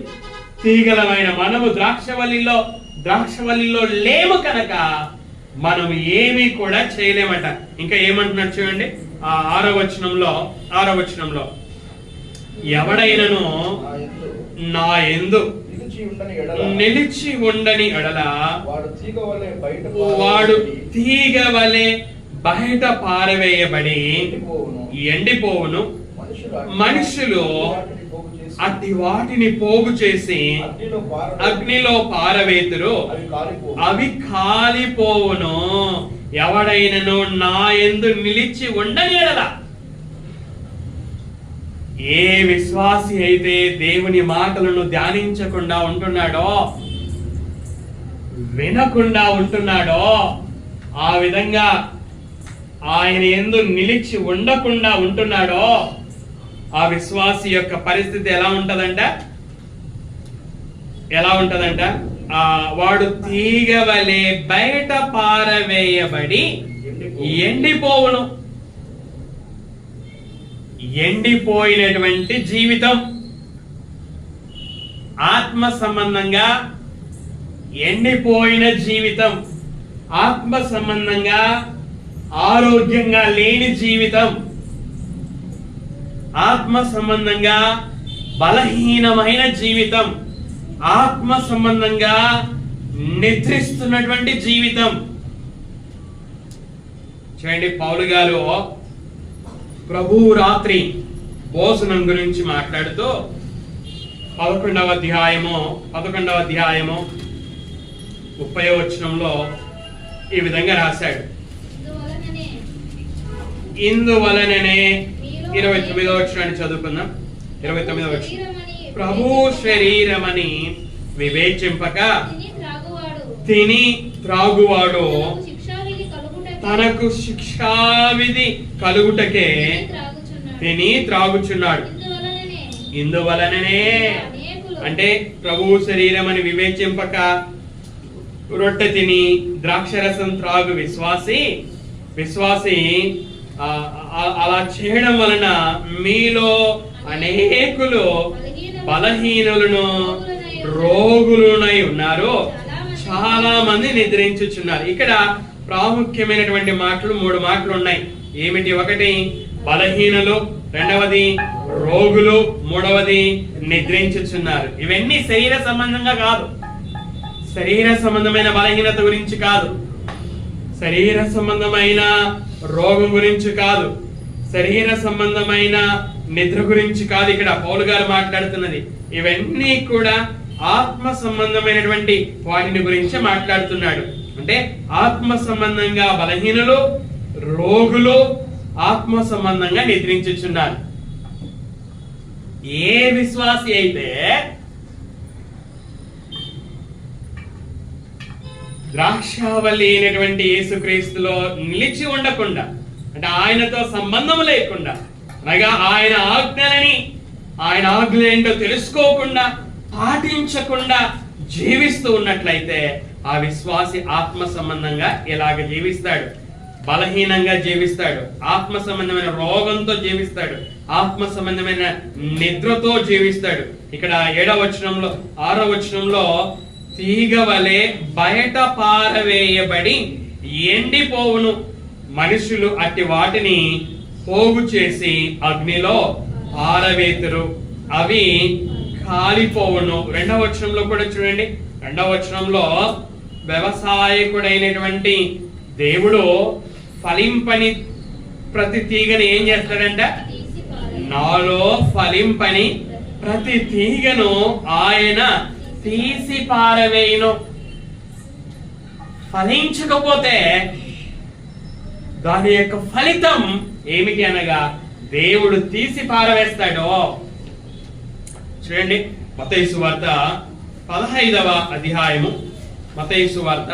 తీగలమైన మనము ద్రాక్షవల్లిలో లేము కనుక మనం ఏమీ కూడా చేయలేమట. ఇంకా ఏమంటున్నారు చూడండి, ఆ 6వ వచనంలో ఎవడైనను నా యందు నిలిచి ఉండని ఎడల వాడు తీగ వలె బయట పారవేయబడి ఎండిపోవును. మనుషులు అట్టి వాటిని పోగు చేసి అగ్నిలో పారవేతురు, అవి కాలిపోవును. ఎవడైనను నా యందు నిలిచి ఉండని ఎడల, ఏ విశ్వాసి అయితే దేవుని మాటలను ధ్యానించకుండా ఉంటున్నాడో, వినకుండా ఉంటున్నాడో, ఆ విధంగా ఆయన యందు నిలిచి ఉండకుండా ఉంటున్నాడో, ఆ విశ్వాసి యొక్క పరిస్థితి ఎలా ఉంటదంట? వాడు తీగ వలె బయట పారవేయబడి ఎండిపోవును. ఎండిపోయినటువంటి జీవితం, ఆత్మ సంబంధంగా ఎండిపోయిన జీవితం, ఆత్మ సంబంధంగా ఆరోగ్యంగా లేని జీవితం, ఆత్మ సంబంధంగా బలహీనమైన జీవితం, ఆత్మ సంబంధంగా నిద్రిస్తున్నటువంటి జీవితం. చూడండి, పౌలు గారు ప్రభువు రాత్రి భోజనం గురించి మాట్లాడుతూ 11వ అధ్యాయము 30వ వచనంలో ఈ విధంగా రాశాడు. ఇందువలననే 29వ వచనాన్ని చదువుకుందాం. 29వ వచనం, ప్రభు శరీరమని వివేచింపక తిని త్రాగువాడు తనకు శిక్షావిధి కలుగుటకే తిని త్రాగుచున్నాడు. ఇందువలననే అంటే ప్రభువు శరీరం అని వివేచింపక రొట్టె తిని ద్రాక్షరసం త్రాగు విశ్వాసి విశ్వాసి అలా చేయడం వలన మీలో అనేకులు బలహీనులను రోగులునై ఉన్నారు, చాలా మంది నిద్రించుచున్నారు. ఇక్కడ ప్రాముఖ్యమైనటువంటి మాటలు 3 మాటలు ఉన్నాయి. ఏమిటి? ఒకటి బలహీనులు, రెండవది రోగులు, మూడవది నిద్రించుచున్నారు. ఇవన్నీ శరీర సంబంధంగా కాదు, శరీర సంబంధమైన బలహీనత గురించి కాదు, శరీర సంబంధమైన రోగం గురించి కాదు, శరీర సంబంధమైన నిద్ర గురించి కాదు. ఇక్కడ పౌలు గారు మాట్లాడుతున్నది ఇవన్నీ కూడా ఆత్మ సంబంధమైనటువంటి వాటిని గురించి మాట్లాడుతున్నాడు. అంటే ఆత్మ సంబంధంగా బలహీనులు, రోగులు, ఆత్మ సంబంధంగా నిద్రించుచున్నారు. ఏ విశ్వాసి అయితే ద్రాక్షావల్లి అయినటువంటి యేసుక్రీస్తులో నిలిచి ఉండకుండా, అంటే ఆయనతో సంబంధం లేకుండా, అనగా ఆయన ఆజ్ఞలు ఏంటో తెలుసుకోకుండా, పాటించకుండా జీవిస్తూ ఉన్నట్లయితే ఆ విశ్వాసి ఆత్మ సంబంధంగా ఎలాగ జీవిస్తాడు? బలహీనంగా జీవిస్తాడు, ఆత్మ సంబంధమైన రోగంతో జీవిస్తాడు, ఆత్మ సంబంధమైన నిద్రతో జీవిస్తాడు. ఇక్కడ 7వ వచనంలో 6వ వచనంలో తీగ వలె బయట పారవేయబడి ఎండిపోవును, మనుషులు అట్టి వాటిని పోగు చేసి అగ్నిలో పారవేతురు, అవి కాలిపోవును. 2వ వచనంలో కూడా చూడండి, 2వ వచనంలో వ్యవసాయకుడైనటువంటి దేవుడు ఫలింపని ప్రతి తీగను ఏం చేస్తాడంట? నాలో ఫలింపని ప్రతి తీగను ఆయన తీసి పారవేయును. ఫలించకపోతే దాని యొక్క ఫలితం ఏమిటి అనగా దేవుడు తీసి పారవేస్తాడు. చూడండి, మత్తయి సువార్త 15వ అధ్యాయము, మత్తయి సువార్త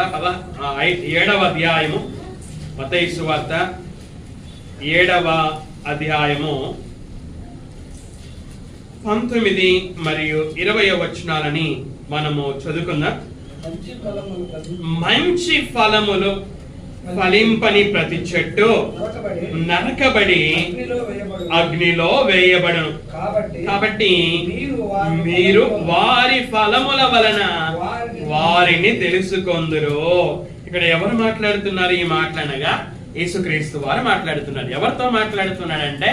7వ అధ్యాయము, మత్తయి సువార్త 7వ అధ్యాయము 19 మరియు 20 వచనాలని మనము చదువుకుందాం. మంచి ఫలములు ఫలింపని ప్రతి చెట్టు నరకబడి అగ్నిలో వేయబడును. కాబట్టి మీరు వారి ఫలముల వలన వారిని తెలుసుకొందురు. ఇక్కడ ఎవరు మాట్లాడుతున్నారు? ఈ మాటలనగా యేసుక్రీస్తు వారు మాట్లాడుతున్నారు. ఎవరితో మాట్లాడుతున్నాడంటే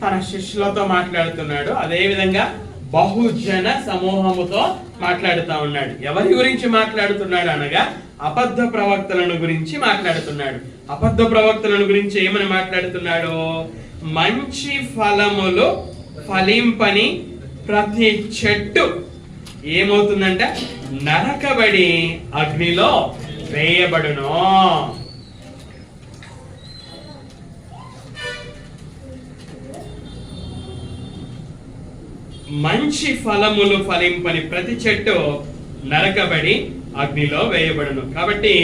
తన శిష్యులతో మాట్లాడుతున్నాడు. అదే విధంగా బహుజన సమూహముతో మాట్లాడుతూ ఉన్నాడు. ఎవరి గురించి మాట్లాడుతున్నాడు అనగా అబద్ధ ప్రవక్తలను గురించి మాట్లాడుతున్నాడు. అబద్ధ ప్రవక్తలను గురించి ఏమని మాట్లాడుతున్నాడు? మంచి ఫలములు ఫలింపని ప్రతి చెట్టు ఏమవుతుందంట? నరకబడి అగ్నిలో వేయబడును. మంచి ఫలములు ఫలింపని ప్రతి చెట్టు నరకబడి అగ్నిలో వేయబడును. కాబట్టి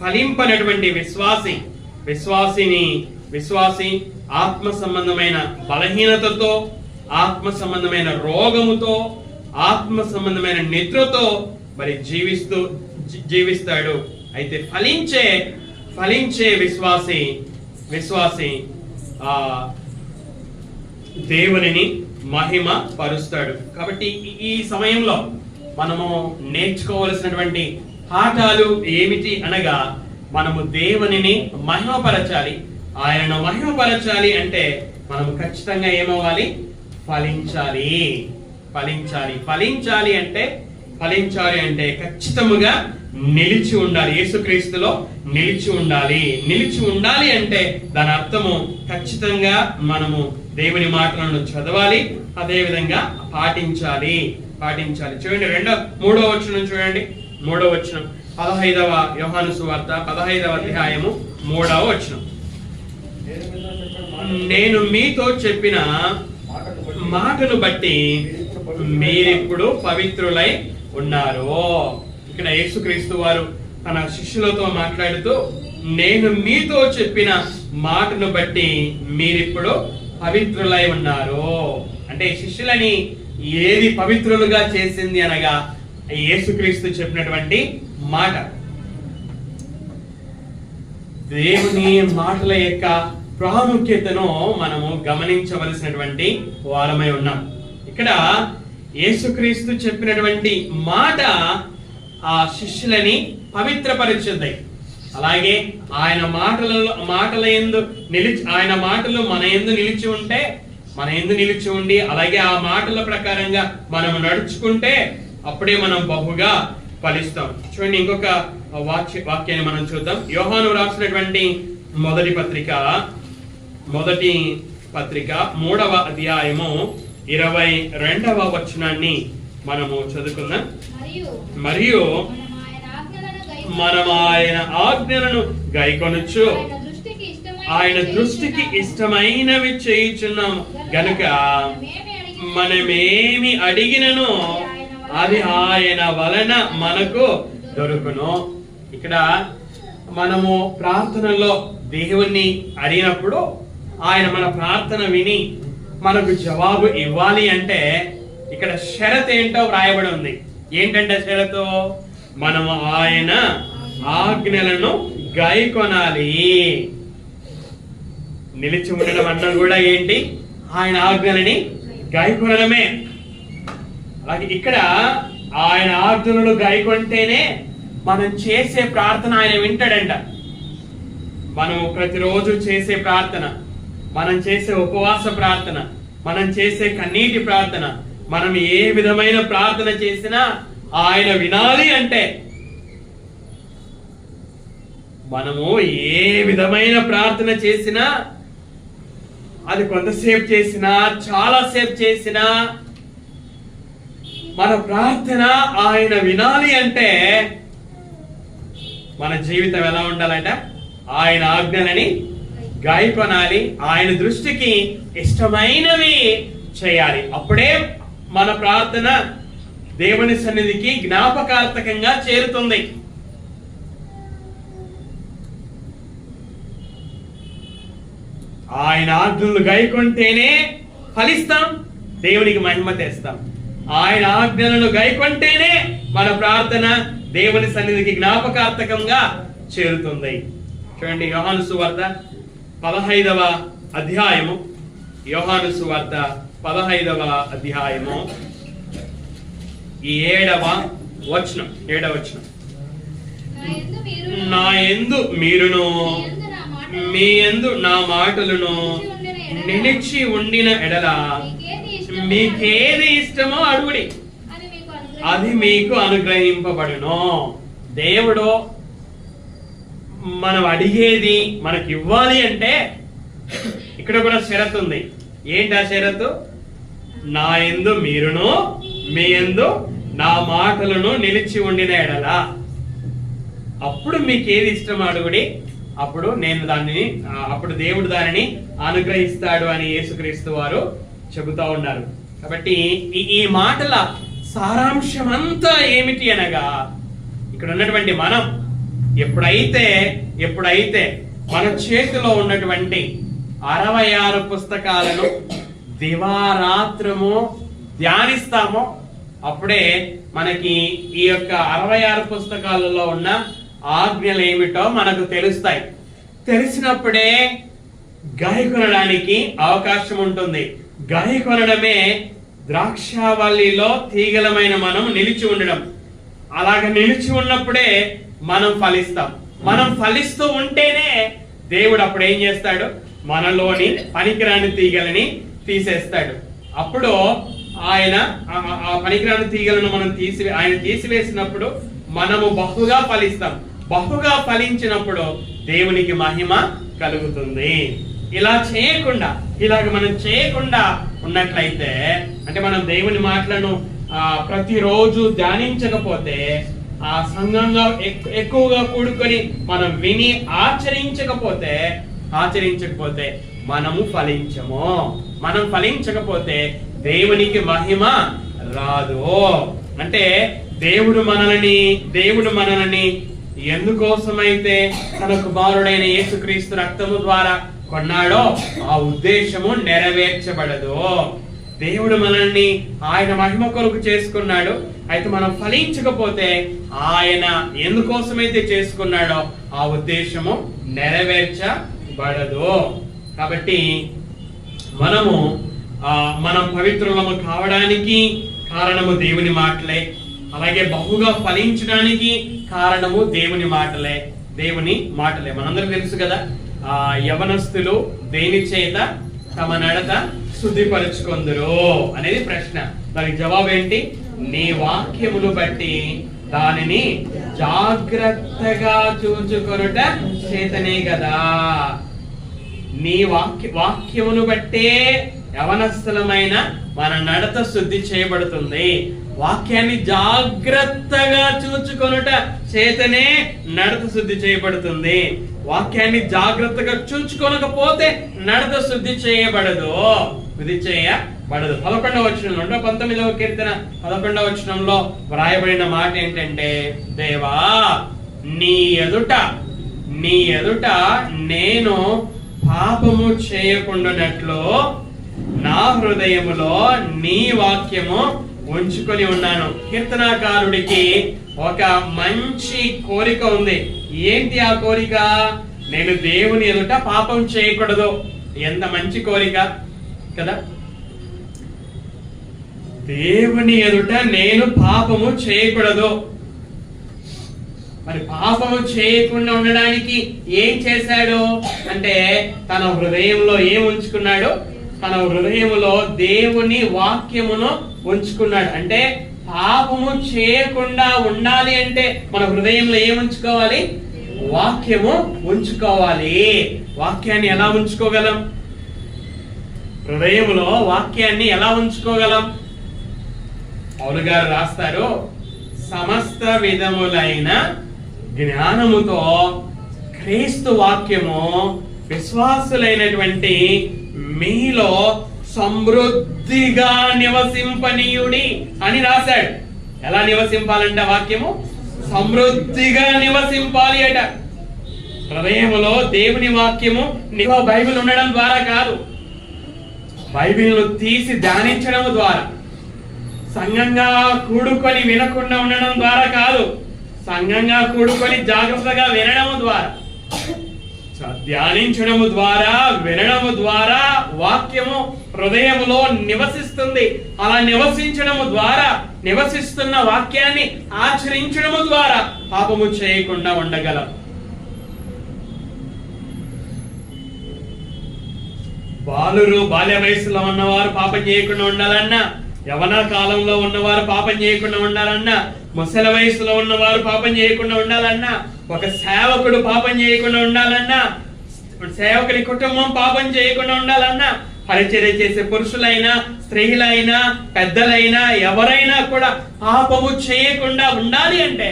ఫలింపనటువంటి విశ్వాసి ఆత్మ సంబంధమైన బలహీనతతో, ఆత్మ సంబంధమైన రోగముతో, ఆత్మ సంబంధమైన నిద్రతో మరి జీవిస్తాడు. అయితే ఫలించే విశ్వాసి దేవునిని మహిమ పరుస్తాడు. కాబట్టి ఈ సమయంలో మనము నేర్చుకోవలసినటువంటి పాఠాలు ఏమిటి అనగా, మనము దేవునిని మహిమపరచాలి. ఆయనను మహిమపరచాలి అంటే మనము ఖచ్చితంగా ఏమవ్వాలి? ఫలించాలి అంటే ఖచ్చితముగా నిలిచి ఉండాలి. యేసుక్రీస్తులో నిలిచి ఉండాలి అంటే దాని అర్థము ఖచ్చితంగా మనము దేవుని మాటలను చదవాలి, అదే విధంగా పాటించాలి. చూడండి 3వ వచనం చూడండి. 3వ వచనం 15వ యోహాను సువార్త 15వ అధ్యాయము 3వ వచనం. నేను మీతో చెప్పిన మాటను బట్టి మీరిప్పుడు పవిత్రులై ఉన్నారు. ఇక్కడ యేసుక్రీస్తు వారు తన శిష్యులతో మాట్లాడుతూ, నేను మీతో చెప్పిన మాటను బట్టి మీరిప్పుడు పవిత్రులై ఉన్నారు. అంటే శిష్యులని ఏది పవిత్రులుగా చేసింది అనగా యేసుక్రీస్తు చెప్పినటువంటి మాట. దేవుని మాటల యొక్క ప్రాముఖ్యతను మనము గమనించవలసినటువంటి వారమై ఉన్నాం. ఇక్కడ యేసుక్రీస్తు చెప్పినటువంటి మాట ఆ శిష్యులని పవిత్రపరిచింది. అలాగే ఆయన మాటలు మన యందు నిలిచి ఉండి అలాగే ఆ మాటల ప్రకారంగా మనం నడుచుకుంటే అప్పుడే మనం బహుగా ఫలిస్తాం. చూడండి, ఇంకొక వాక్యాన్ని మనం చూద్దాం. యోహాను రాసినటువంటి మొదటి పత్రిక 3వ అధ్యాయము 22వ వచనాన్ని మనము చదువుకుందాం. మరియు మనం ఆయన ఆజ్ఞలను గైకొనొచ్చు, ఆయన దృష్టికి ఇష్టమైనవి చేయుచున్నాము గనుక మనమేమి అడిగినను అది ఆయన వలన మనకు దొరుకును. ఇక్కడ మనము ప్రార్థనలో దేవుణ్ణి అడిగినప్పుడు ఆయన మన ప్రార్థన విని మనకు జవాబు ఇవ్వాలి అంటే ఇక్కడ షరత్ ఏంటో వ్రాయబడి ఉంది. ఏంటంటే షరతు, మనము ఆయన ఆజ్ఞలను గైకొనాలి. నిలిచి ఉండడం అన్నది కూడా ఏంటి? ఆయన ఆజ్ఞలని గైకొనడమే. అలాగే ఇక్కడ ఆయన ఆజ్ఞలను గైకొంటేనే మనం చేసే ప్రార్థన ఆయన వింటాడంట. మనం ప్రతిరోజు చేసే ప్రార్థన, మనం చేసే ఉపవాస ప్రార్థన, మనం చేసే కన్నీటి ప్రార్థన, మనం ఏ విధమైన ప్రార్థన చేసినా ఆయన వినాలి అంటే మనము ఏ విధమైన ప్రార్థన చేసినా, అది కొంతసేపు చేసినా చాలాసేపు చేసినా, మన ప్రార్థన ఆయన వినాలి అంటే మన జీవితం ఎలా ఉండాలంట? ఆయన ఆజ్ఞలని గైకొనాలి, ఆయన దృష్టికి ఇష్టమైనవి చేయాలి. అప్పుడే మన ప్రార్థన దేవుని సన్నిధికి జ్ఞాపకార్థకంగా చేరుతుంది. ఆయన ఆజ్ఞలు గైకొంటేనే ఫలిస్తాం, దేవునికి మహిమ తెస్తాం. ఆయన ఆజ్ఞలను గైకొంటేనే మన ప్రార్థన దేవుని సన్నిధికి జ్ఞాపకార్థకంగా చేరుతుంది. చూడండి, యోహాను సువార్త 15వ అధ్యాయము, యోహాను సువార్త 15వ అధ్యాయము 7వ వచనం. నా యందు మీరును మీ యందు నా మాటలను నిలిచి ఉండిన ఎడల మీకేది ఇష్టమో అడుగుడి, అది మీకు అనుగ్రహింపబడును. దేవుడు మనం అడిగేది మనకి ఇవ్వాలి అంటే ఇక్కడ కూడా షరతు ఉంది. ఏంటి ఆ షరతు? నా యందు మీరును మీ యందు నా మాటలను నిలిచి ఉండిన ఎడల, అప్పుడు మీకు ఏది ఇష్టం అడుగుడి, అప్పుడు దేవుడు దానిని అనుగ్రహిస్తాడు అని యేసుక్రీస్తు వారు చెబుతా ఉన్నారు. కాబట్టి ఈ మాటల సారాంశం అంతా ఏమిటి అనగా, ఇక్కడ ఉన్నటువంటి మనం ఎప్పుడైతే మన చేతిలో ఉన్నటువంటి 66 పుస్తకాలను దివారాత్రము ధ్యానిస్తామో అప్పుడే మనకి ఈ యొక్క 66 పుస్తకాలలో ఉన్న ఆజ్ఞలు ఏమిటో మనకు తెలుస్తాయి. తెలిసినప్పుడే గాయకొనడానికి అవకాశం ఉంటుంది. గాయకొనడమే ద్రాక్షావల్లిలో తీగలమైన మనం నిలిచి ఉండడం. అలాగ నిలిచి ఉన్నప్పుడే మనం ఫలిస్తాం. మనం ఫలిస్తూ ఉంటేనే దేవుడు అప్పుడు ఏం చేస్తాడు? మనలోని పనికిరాని తీగలని తీసేస్తాడు. అప్పుడు ఆయన ఆ పనికిరాని తీగలను ఆయన తీసివేసినప్పుడు మనము బహుగా ఫలిస్తాం. బహుగా ఫలించినప్పుడు దేవునికి మహిమ కలుగుతుంది. ఇలాగ మనం చేయకుండా ఉన్నట్లయితే, అంటే మనం దేవుని మాటలను ప్రతిరోజు ధ్యానించకపోతే, ఆ సంఘంగా ఎక్కువగా కూడుకొని మనం విని ఆచరించకపోతే మనము ఫలించము. మనం ఫలించకపోతే దేవునికి మహిమ రాదు. అంటే దేవుడు మనల్ని ఎందుకోసమైతే తన కుమారుడైన యేసుక్రీస్తు రక్తము ద్వారా కొన్నాడో ఆ ఉద్దేశము నెరవేర్చబడదు. దేవుడు మనల్ని ఆయన మహిమ కొరకు చేసుకున్నాడు. అయితే మనం ఫలించకపోతే ఆయన ఎందుకోసమైతే చేసుకున్నాడో ఆ ఉద్దేశము నెరవేర్చబడదు. కాబట్టి మనం పవిత్రులము కావడానికి కారణము దేవుని మాటలే, అలాగే బహుగా ఫలించడానికి కారణము దేవుని మాటలే. మనందరం తెలుసు కదా, యవనస్తులు దేని చేత తమ నడత శుద్ధిపరుచుకొందురు అనేది ప్రశ్న. దానికి జవాబు ఏంటి? నీ వాక్యములు బట్టి దానిని జాగ్రత్తగా చూచుకొనుట చేతనే కదా. నీ వాక్యమును బట్టే యవనస్థలమైన మన నడత శుద్ధి చేయబడుతుంది. వాక్యాన్ని జాగ్రత్తగా చూచుకొనుట చేతనే నడత శుద్ధి చేయబడుతుంది. వాక్యాన్ని జాగ్రత్తగా చూచుకొనకపోతే నడత శుద్ధి చేయబడదు. 11వ వచనంలో 19వ కీర్తన 11వ వచనంలో వ్రాయబడిన మాట ఏంటంటే, దేవా నీ ఎదుట నేను పాపము చేయకుండానట్లు నా హృదయములో నీ వాక్యము ఉంచుకొని ఉన్నాను. కీర్తనాకారుడికి ఒక మంచి కోరిక ఉంది. ఏంటి ఆ కోరిక? నేను దేవుని ఎదుట పాపం చేయకూడదు. ఎంత మంచి కోరిక కదా. దేవుని ఎదుట నేను పాపము చేయకూడదు. మరి పాపము చేయకుండా ఉండడానికి ఏం చేశాడు అంటే, తన హృదయంలో ఏం ఉంచుకున్నాడు? తన హృదయంలో దేవుని వాక్యమును ఉంచుకున్నాడు. అంటే పాపము చేయకుండా ఉండాలి అంటే మన హృదయంలో ఏం ఉంచుకోవాలి? వాక్యము ఉంచుకోవాలి. వాక్యాన్ని ఎలా ఉంచుకోగలం? హృదయంలో వాక్యాన్ని ఎలా ఉంచుకోగలం? పౌలు గారు రాస్తారు, సమస్త విధములైన జ్ఞానముతో క్రీస్తు వాక్యము విశ్వాసులైనటువంటి మీలో సమృద్ధిగా నివసింపనీయుడి అని రాశాడు. ఎలా నివసింపాలంట? వాక్యము సమృద్ధిగా నివసింపాలి అట. హృదయములో దేవుని వాక్యము బైబిల్ ఉండడం ద్వారా కాదు, బైబిల్ను తీసి ధ్యానించడం ద్వారా, సంఘంగా కూడుకొని వినకుండా ఉండడం ద్వారా కాదు, సంఘంగా కూడుకొని జాగ్రత్తగా వినడం ద్వారా, ధ్యానించడము ద్వారా, వినడము ద్వారా వాక్యము హృదయములో నివసిస్తుంది. అలా నివసించడము ద్వారా, నివసిస్తున్న వాక్యాన్ని ఆచరించడము ద్వారా పాపము చేయకుండా ఉండగలం. బాల్య వయసులో ఉన్నవారు పాపం చేయకుండా ఉండాలన్నా, యవన కాలంలో ఉన్నవారు పాపం చేయకుండా ఉండాలన్నా, ముసలి వయసులో ఉన్నవారు పాపం చేయకుండా ఉండాలన్నా, ఒక సేవకుడు పాపం చేయకుండా ఉండాలన్నా, సేవకుడి కుటుంబం పాపం చేయకుండా ఉండాలన్నా, పరిచర్య చేసే పురుషులైనా స్త్రీలైనా పెద్దలైనా ఎవరైనా కూడా పాపము చేయకుండా ఉండాలి అంటే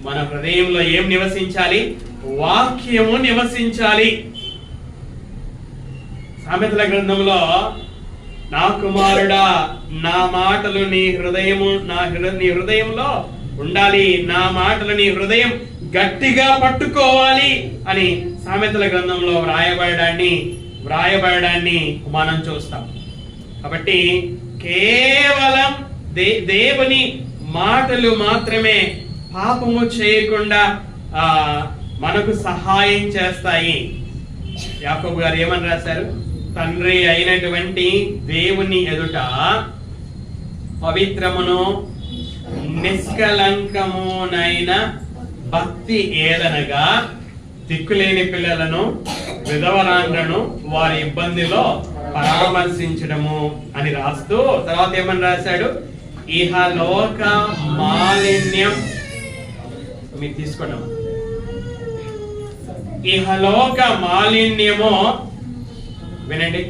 మన హృదయంలో ఏం నివసించాలి? వాక్యము నివసించాలి. సామెతల గ్రంథంలో, నా కుమారుడా నా మాటలు నీ హృదయంలో ఉండాలి, నా మాటలు నీ హృదయం గట్టిగా పట్టుకోవాలి అని సామెతల గ్రంథంలో వ్రాయబడడాన్ని మనం చూస్తాం. కాబట్టి కేవలం దేవుని మాటలు మాత్రమే పాపము చేయకుండా మనకు సహాయం చేస్తాయి. యాకోబు గారు ఏమని రాశారు? తండ్రి అయినటువంటి దేవుని ఎదుట పవిత్రమును నిష్కలంకమునైన భక్తి ఏదనగా దిక్కులేని పిల్లలను, విధవరాండ్లను వారి ఇబ్బందిలో పరామర్శించడము అని రాస్తూ తర్వాత ఏమని రాశాడు? ఇహలోక మాలిన్యం, మీరు తీసుకోండి, ఇహలోక మాలిన్యము, వినండి,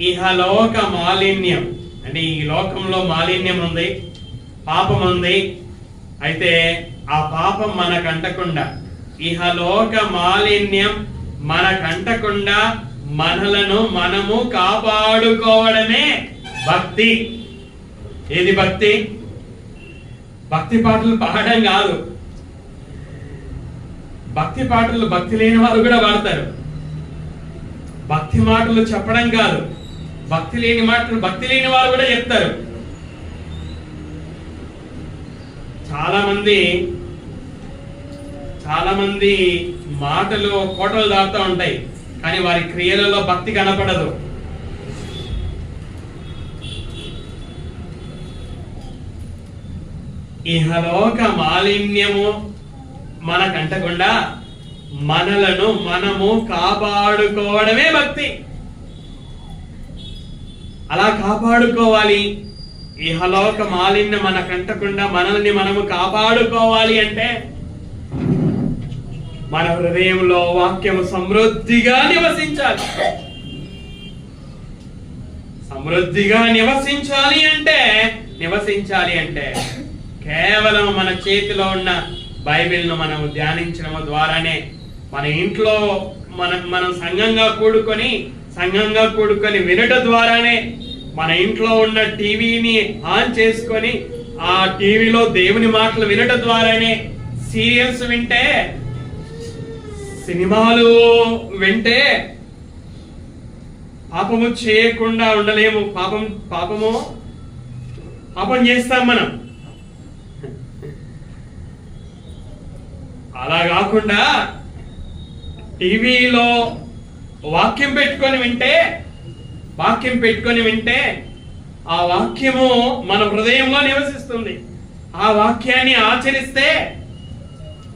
ఇహలోక మాలిన్యం అంటే ఈ లోకంలో మాలిన్యం ఉంది, పాపం ఉంది. అయితే ఆ పాపం మనకంటకుండా, ఇహలోక మాలిన్యం మనకంటకుండా మనలను మనము కాపాడుకోవడమే భక్తి. ఏది భక్తి? భక్తి పాటలు పాడడం కాదు. భక్తి పాటలు భక్తి లేని వారు కూడా పాడతారు. భక్తి మాటలు చెప్పడం కాదు, భక్తి లేని మాటలు భక్తి లేని వారు కూడా చెప్తారు. చాలా మంది మాటలు కోటలు దాటుతూ ఉంటాయి, కానీ వారి క్రియలలో భక్తి కనపడదు. ఇహలోక మాలిన్యము మనకంటకుండా మనలను మనము కాపాడుకోవడమే భక్తి. అలా కాపాడుకోవాలి. ఇహలోక మాలిన్యం మనకంటకుండా మనల్ని మనము కాపాడుకోవాలి అంటే మన హృదయంలో వాక్యము సమృద్ధిగా నివసించాలి. సమృద్ధిగా నివసించాలి అంటే కేవలం మన చేతిలో ఉన్న బైబిల్ను మనం ధ్యానించడం ద్వారానే, మన ఇంట్లో మనం సంఘంగా కూడుకొని వినటం ద్వారానే, మన ఇంట్లో ఉన్న టీవీని ఆన్ చేసుకొని ఆ టీవీలో దేవుని మాటలు వినటం ద్వారానే, సీరియల్స్ వింటే, సినిమాలు వింటే పాపము చేయకుండా ఉండలేము. పాపం చేస్తాం మనం. అలా కాకుండా టీవీలో వాక్యం పెట్టుకొని వింటే ఆ వాక్యము మన హృదయంలో నివసిస్తుంది. ఆ వాక్యాన్ని ఆచరిస్తే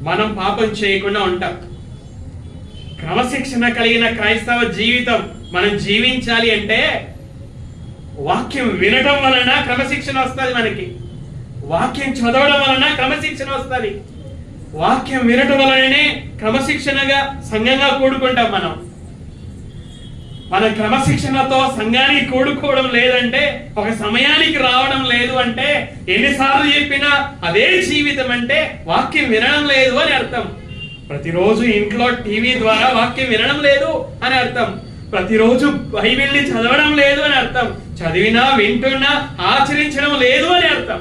మనం పాపం చేయకుండా ఉంటాం. క్రమశిక్షణ కలిగిన క్రైస్తవ జీవితం మనం జీవించాలి అంటే వాక్యం వినటం వలన క్రమశిక్షణ వస్తుంది. మనకి వాక్యం చదవడం వలన క్రమశిక్షణ వస్తుంది. వాక్యం వినటం వలననే క్రమశిక్షణగా సంఘంగా కూడుకుంటాం. మన క్రమశిక్షణతో సంఘానికి కూడుకోవడం లేదంటే, ఒక సమయానికి రావడం లేదు అంటే, ఎన్నిసార్లు చెప్పినా అదే జీవితం అంటే వాక్యం వినడం లేదు అని అర్థం. ప్రతిరోజు ఇంట్లో టీవీ ద్వారా వాక్యం వినడం లేదు అని అర్థం. ప్రతిరోజు బైబిల్ని చదవడం లేదు అని అర్థం. చదివినా వింటున్నా ఆచరించడం లేదు అని అర్థం.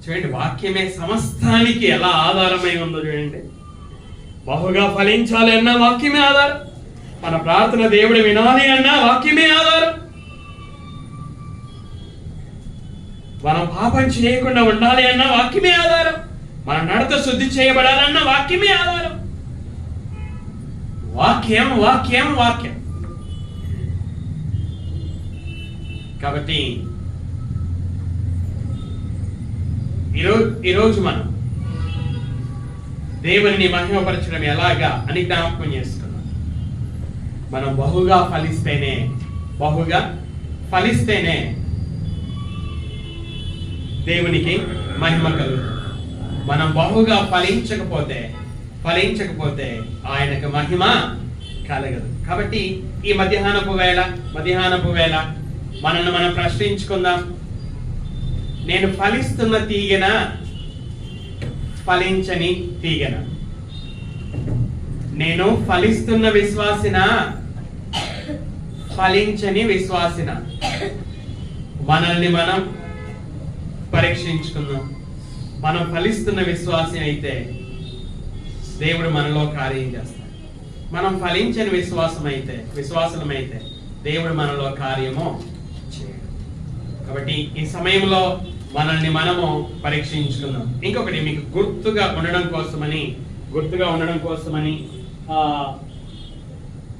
చూడండి, వాక్యమే సమస్తానికి ఎలా ఆధారమై ఉందో చూడండి. బహుగా ఫలించాలి అన్నా వాక్యమే ఆధారం. మన ప్రార్థన దేవుడు వినాలి అన్నా వాక్యమే ఆధారం. మనం పాపం చేయకుండా ఉండాలి అన్న వాక్యమే ఆధారం. మన నడత శుద్ధి చేయబడాలన్న వాక్యమే ఆధారం. వాక్యం వాక్యం వాక్యం. కాబట్టి ఈరోజు మనం దేవుని మహిమపరచడం ఎలాగా అని జ్ఞాపకం చేస్తున్నాం. మనం బహుగా ఫలిస్తేనే దేవునికి మహిమ కలుగుతుంది. మనం బహుగా ఫలించకపోతే ఆయనకు మహిమ కలగదు. కాబట్టి ఈ మధ్యాహ్నపు వేళ మనల్ని మనం ప్రశ్నించుకుందాం. నేను ఫలిస్తున్న తీగన, ఫలించని తీగన? నేను ఫలిస్తున్న విశ్వాసిన, ఫలించని విశ్వాసిన? మనల్ని మనం పరీక్షించుకుందాం. మనం ఫలిస్తున్న విశ్వాసి అయితే దేవుడు మనలో కార్యం చేస్తాడు. మనం ఫలించని విశ్వాసమైతే దేవుడు మనలో కార్యము చేయడు. కాబట్టి ఈ సమయంలో మనల్ని మనము పరీక్షించుకుందాం. ఇంకొకటి మీకు గుర్తుగా ఉండడం కోసమని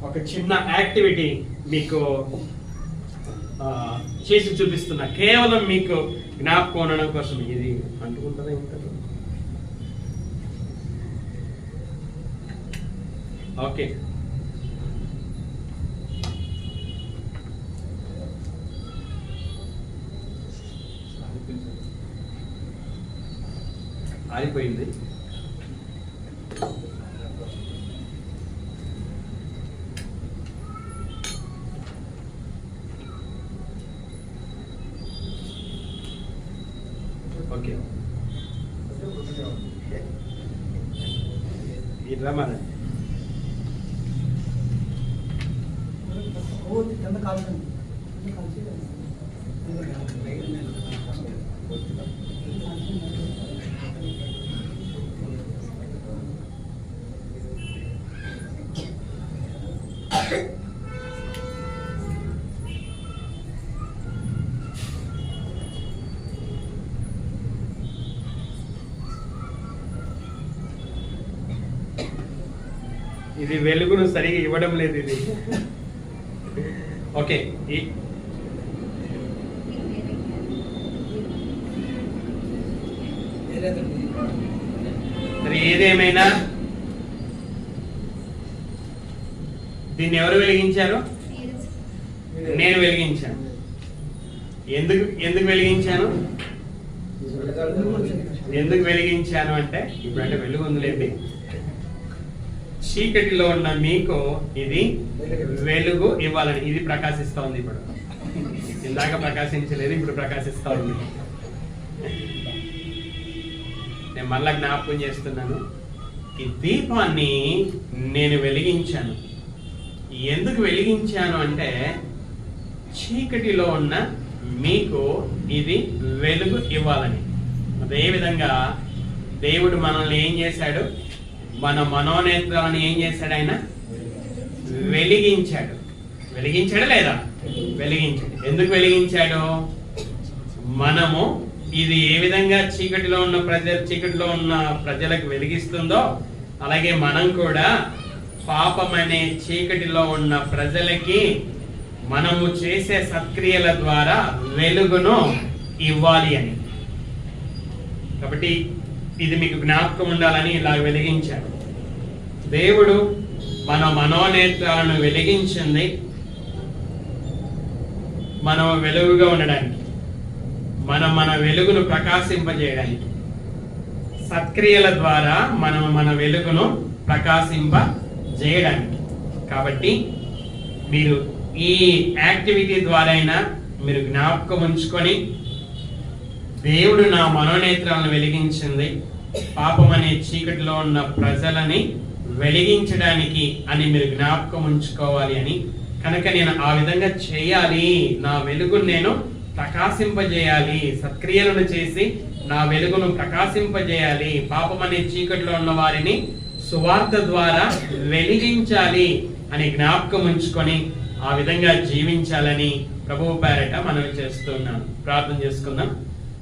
ఒక చిన్న యాక్టివిటీ మీకు చేసి చూపిస్తున్నా. కేవలం మీకు జ్ఞాపకం ఉండడం కోసం. ఇది అంటుకుంటుందా ఇంకా? ఓకే, ఆరిపోయింది. ఓకే, ఇట్లా మన ఇది వెలుగును సరిగా ఇవ్వడం లేదు ఇది. ఓకే, మరి ఏదేమైనా దీన్ని ఎవరు వెలిగించారు? నేను వెలిగించాను. ఎందుకు వెలిగించాను? ఎందుకు వెలిగించాను అంటే, ఇప్పుడంటే వెలుగు ఉందిలేండి, చీకటిలో ఉన్న మీకు ఇది వెలుగు ఇవ్వాలని. ఇది ప్రకాశిస్తా ఉంది, ఇప్పుడు ఇందాక ప్రకాశించలేదు, ఇప్పుడు ప్రకాశిస్తా ఉంది. నేను మళ్ళా జ్ఞాపకం చేస్తున్నాను, ఈ దీపాన్ని నేను వెలిగించాను. ఎందుకు వెలిగించాను అంటే, చీకటిలో ఉన్న మీకు ఇది వెలుగు ఇవ్వాలని. అదేవిధంగా దేవుడు మనల్ని ఏం చేశాడు? మన మనోనేత్రాలను ఏం చేశాడు? ఆయన వెలిగించాడు. వెలిగించాడా లేదా? వెలిగించాడు. ఎందుకు వెలిగించాడు? మనము ఇది ఏ విధంగా చీకటిలో ఉన్న ప్రజలకు వెలిగిస్తుందో, అలాగే మనం కూడా పాపం అనే చీకటిలో ఉన్న ప్రజలకి మనము చేసే సత్క్రియల ద్వారా వెలుగును ఇవ్వాలి అని. కాబట్టి ఇది మీకు జ్ఞాపకం ఉండాలని ఇలా వెలిగించాడు. దేవుడు మన మనోనేత్రాలను వెలిగించింది మనం వెలుగుగా ఉండడానికి, మన వెలుగును ప్రకాశింపజేయడానికి. సత్క్రియల ద్వారా మనం మన వెలుగును ప్రకాశింపజేయడానికి. కాబట్టి మీరు ఈ యాక్టివిటీ ద్వారా అయినా మీరు జ్ఞాపకం ఉంచుకొని, దేవుడు నా మనోనేత్రాలను వెలిగించింది పాపం అనే చీకటిలో ఉన్న ప్రజలని వెలిగించడానికి అని మీరు జ్ఞాపకం ఉంచుకోవాలి అని. కనుక నేను ఆ విధంగా చేయాలి, నా వెలుగును నేను ప్రకాశింపజేయాలి, సత్క్రియలను చేసి నా వెలుగును ప్రకాశింపజేయాలి, పాపం అనే చీకటిలో ఉన్న వారిని సువార్త ద్వారా వెలిగించాలి అని జ్ఞాపకం ఉంచుకొని ఆ విధంగా జీవించాలని ప్రభువు పేరట మనవి చేస్తున్నాను. ప్రార్థన చేసుకుందాం.